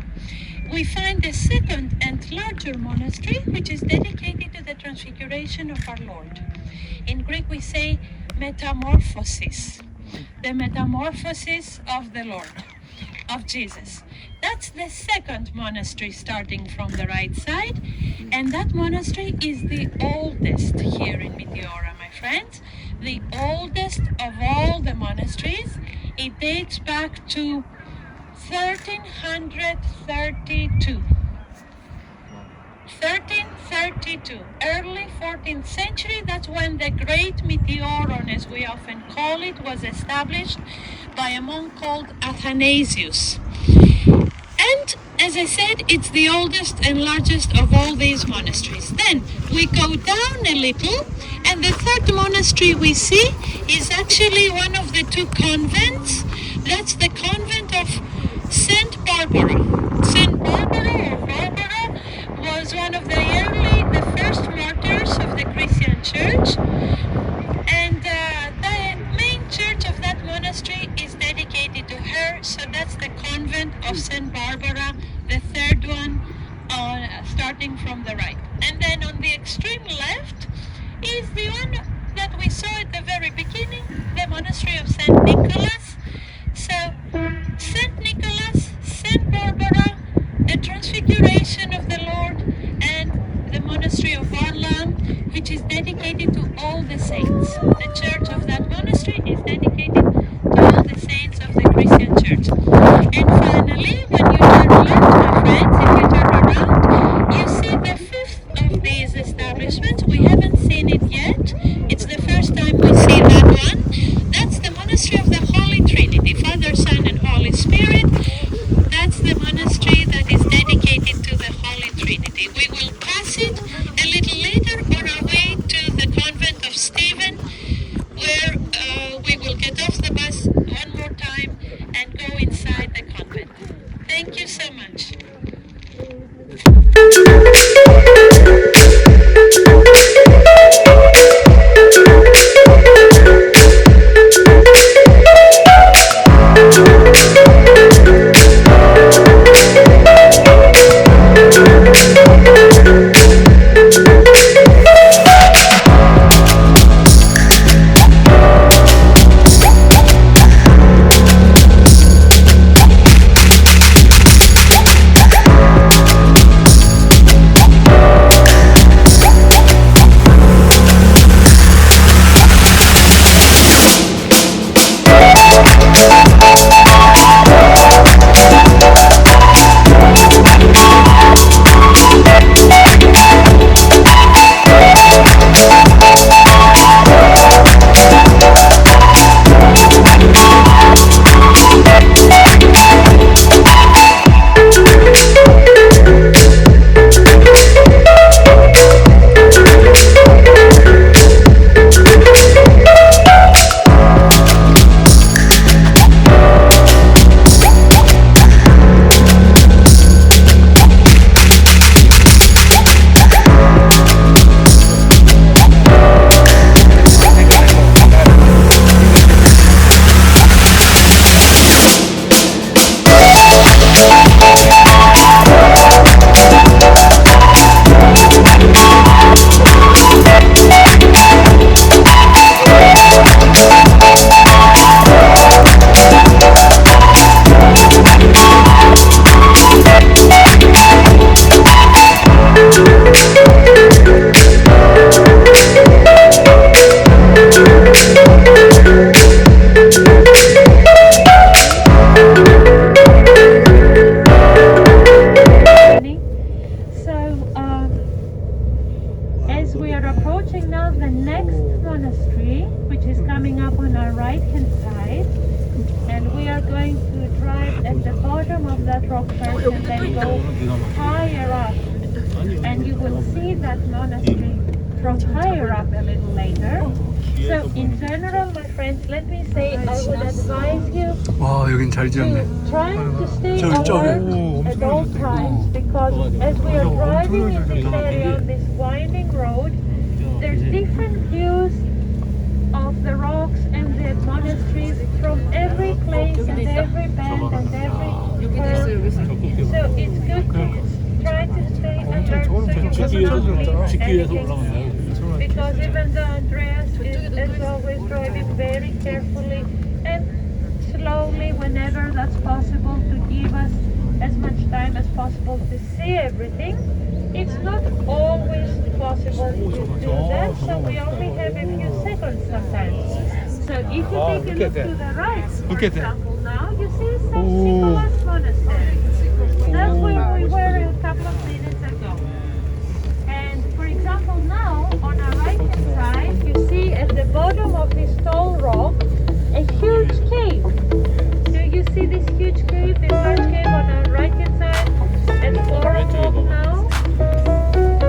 we find the second and larger monastery, which is dedicated to the transfiguration of our Lord. In Greek we say metamorphosis, the metamorphosis of the Lord, of Jesus. That's the second monastery starting from the right side, and that monastery is the oldest here in Meteora, my friends. The oldest of all the monasteries. It dates back to 1332. 1332, early 14th century. That's when the Great Meteoron, as we often call it, was established by a monk called Athanasius. And as I said, it's the oldest and largest of all these monasteries. Then we go down a little, and the third monastery we see is actually one of the 2 convents. That's the convent of Saint Barbara. Saint Barbara, or Barbara, was one of the first martyrs of the Christian church, and the main church of that monastery is dedicated to her, so that's the convent of Saint Barbara, the third one, starting from the right. And then on the extreme left is the one that we saw at the very beginning, the monastery of Saint Nicholas. So Saint Nicholas, Saint Barbara, the transfiguration of the Lord, and the monastery of Varlam, which is dedicated to all the saints. The church of that monastery is dedicated to all the saints of the Christian church. And finally, when you turn left, my friends, if you turn around, you see the 5th of these establishments. We haven't seen it yet. It's the first time we see that one. That's the monastery of the Holy Trinity, Father, Son, and Holy Spirit. That's the monastery that is dedicated to the Holy Trinity. We will pass it a little later on our way to the convent of Stephen, where we will get off the bus one more time and go inside the convent. Thank you so much. higher up, and you will see that monastery from higher up a little later. So in general, my friends, let me say I would advise you 와, 여긴 잘 지었네. to try to stay 저기, 저기. alert at all times, because as we are driving in this area on this winding road, there's different views of the rocks and the monasteries from every place and every bend and every curve. So it's good to try to stay alert so you will not miss anything. Because even though Andreas is always driving very carefully and slowly whenever that's possible to give us as much time as possible to see everything, it's not always possible to do that, so we only have a few seconds sometimes. So if you take a look to the right, for example, now you see St. Nicholas Monastery. That's where we were a couple of minutes ago. And for example, now on our right hand side, you see at the bottom of this tall rock a huge cave. Do you see this huge cave, this large cave on our right hand side at 4 o'clock now?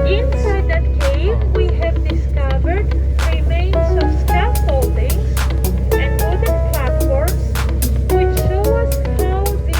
Inside that cave, we have discovered remains of scaffoldings and wooden platforms which show us how the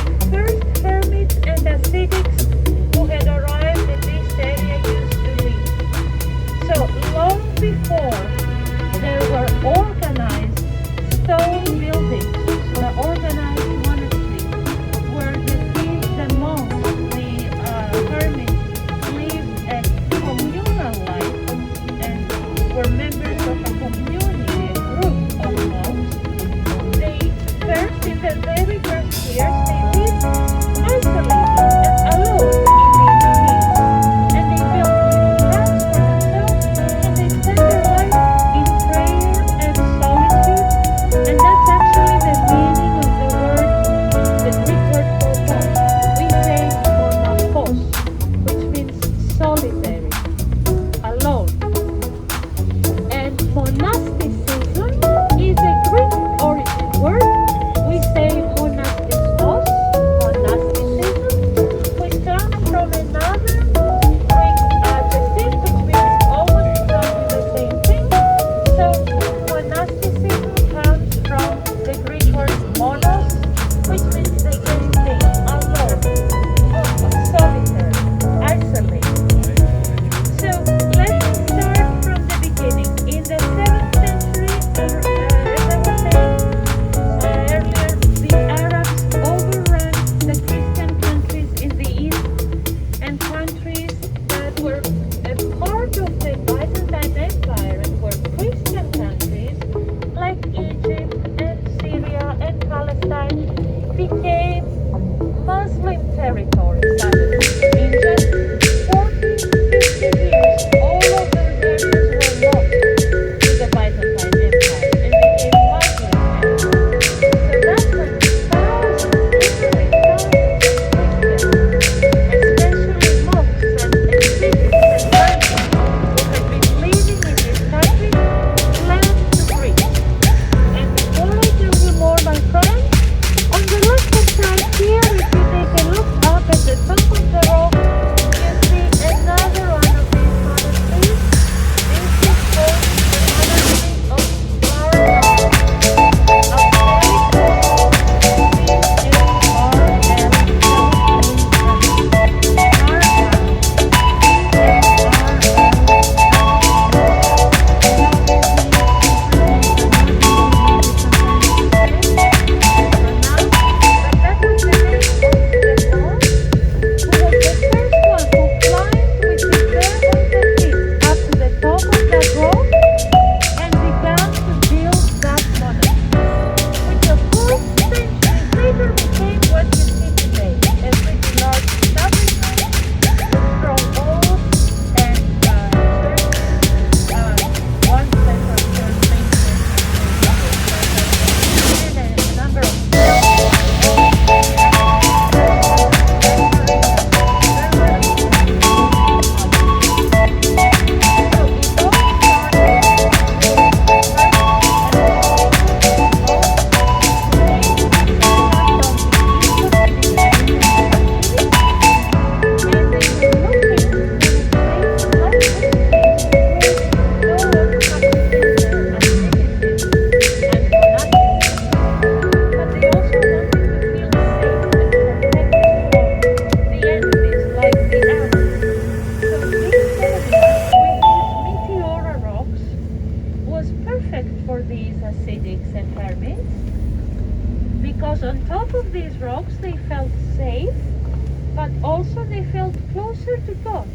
to God.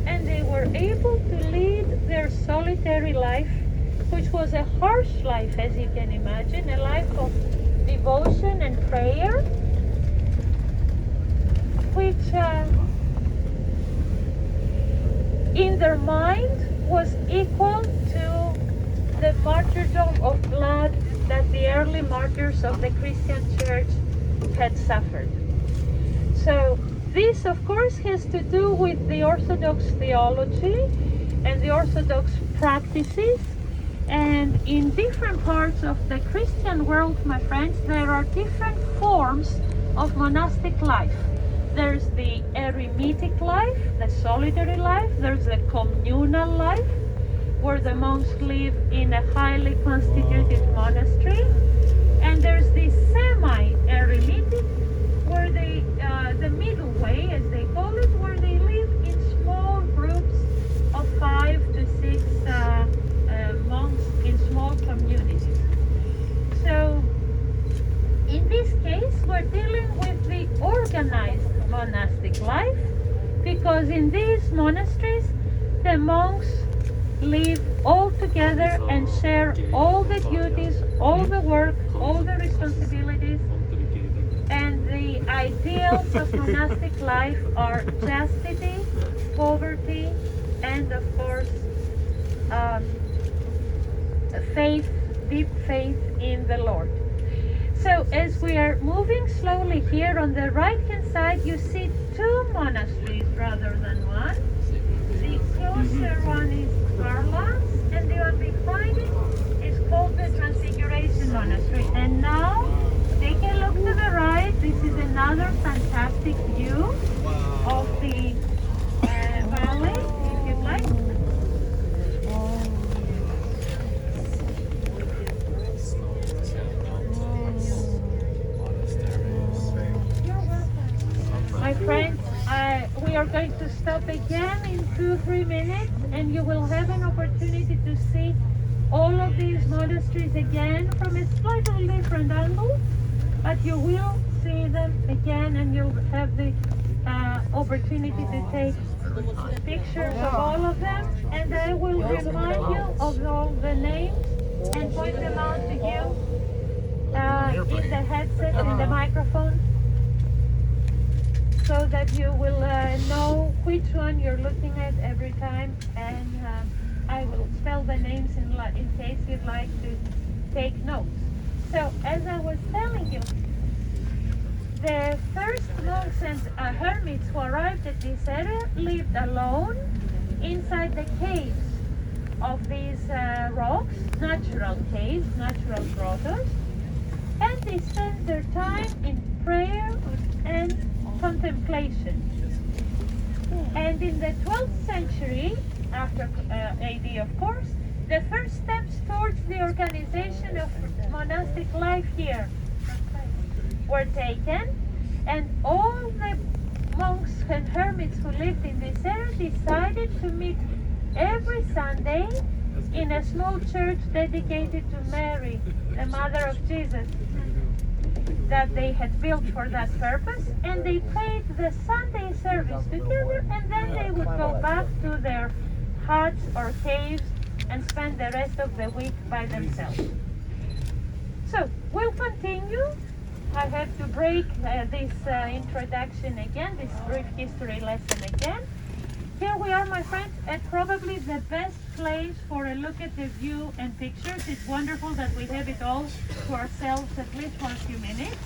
And they were able to lead their solitary life, which was a harsh life, as you can imagine, a life of devotion and prayer, which in their mind was equal to the martyrdom of blood that the early martyrs of the Christian church had suffered. So this, of course, has to do with the Orthodox theology and the Orthodox practices. And in different parts of the Christian world, my friends, there are different forms of monastic life. There's the eremitic life, the solitary life. There's the communal life, where the monks live in a highly constituted monastery. And there's the semi-eremitic, where they, the middle way, as they call it, where they live in small groups of 5 to 6 monks in small communities. So, in this case, we're dealing with the organized monastic life, because in these monasteries, the monks live all together and share all the duties, all the work, all the responsibilities. And the ideals of monastic life are chastity, poverty, and of course, faith, deep faith in the Lord. So as we are moving slowly here, on the right hand side you see 2 monasteries rather than one. The closer one is Carlas, and the one behind it is called the Transfiguration Monastery. And now take a look to the right. This is another fantastic view of the valley, if you'd like. My friends, we are going to stop again in 2-3 minutes, and you will have an opportunity to see all of these monasteries again from a slightly different angle, but you will see them again, and you'll have the opportunity to take pictures of all of them, and I will remind you of all the names and point them out to you in the headset, in the microphone, so that you will know which one you're looking at every time, and I will spell the names in case you'd like to take notes. So, as I was telling you, the first monks and hermits who arrived at this area lived alone inside the caves of these rocks, natural caves, natural grottos, and they spent their time in prayer and contemplation. And in the 12th century, after AD of course, the first steps towards the organization of monastic life here were taken, and all the monks and hermits who lived in this area decided to meet every Sunday in a small church dedicated to Mary, the mother of Jesus, that they had built for that purpose, and they prayed the Sunday service together, and then they would go back to their huts or caves and spend the rest of the week by themselves. So we'll continue. I have to break this introduction again, this brief history lesson again. Here we are, my friends, at probably the best place for a look at the view and pictures. It's wonderful that we have it all to ourselves at least for a few minutes.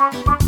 Bye.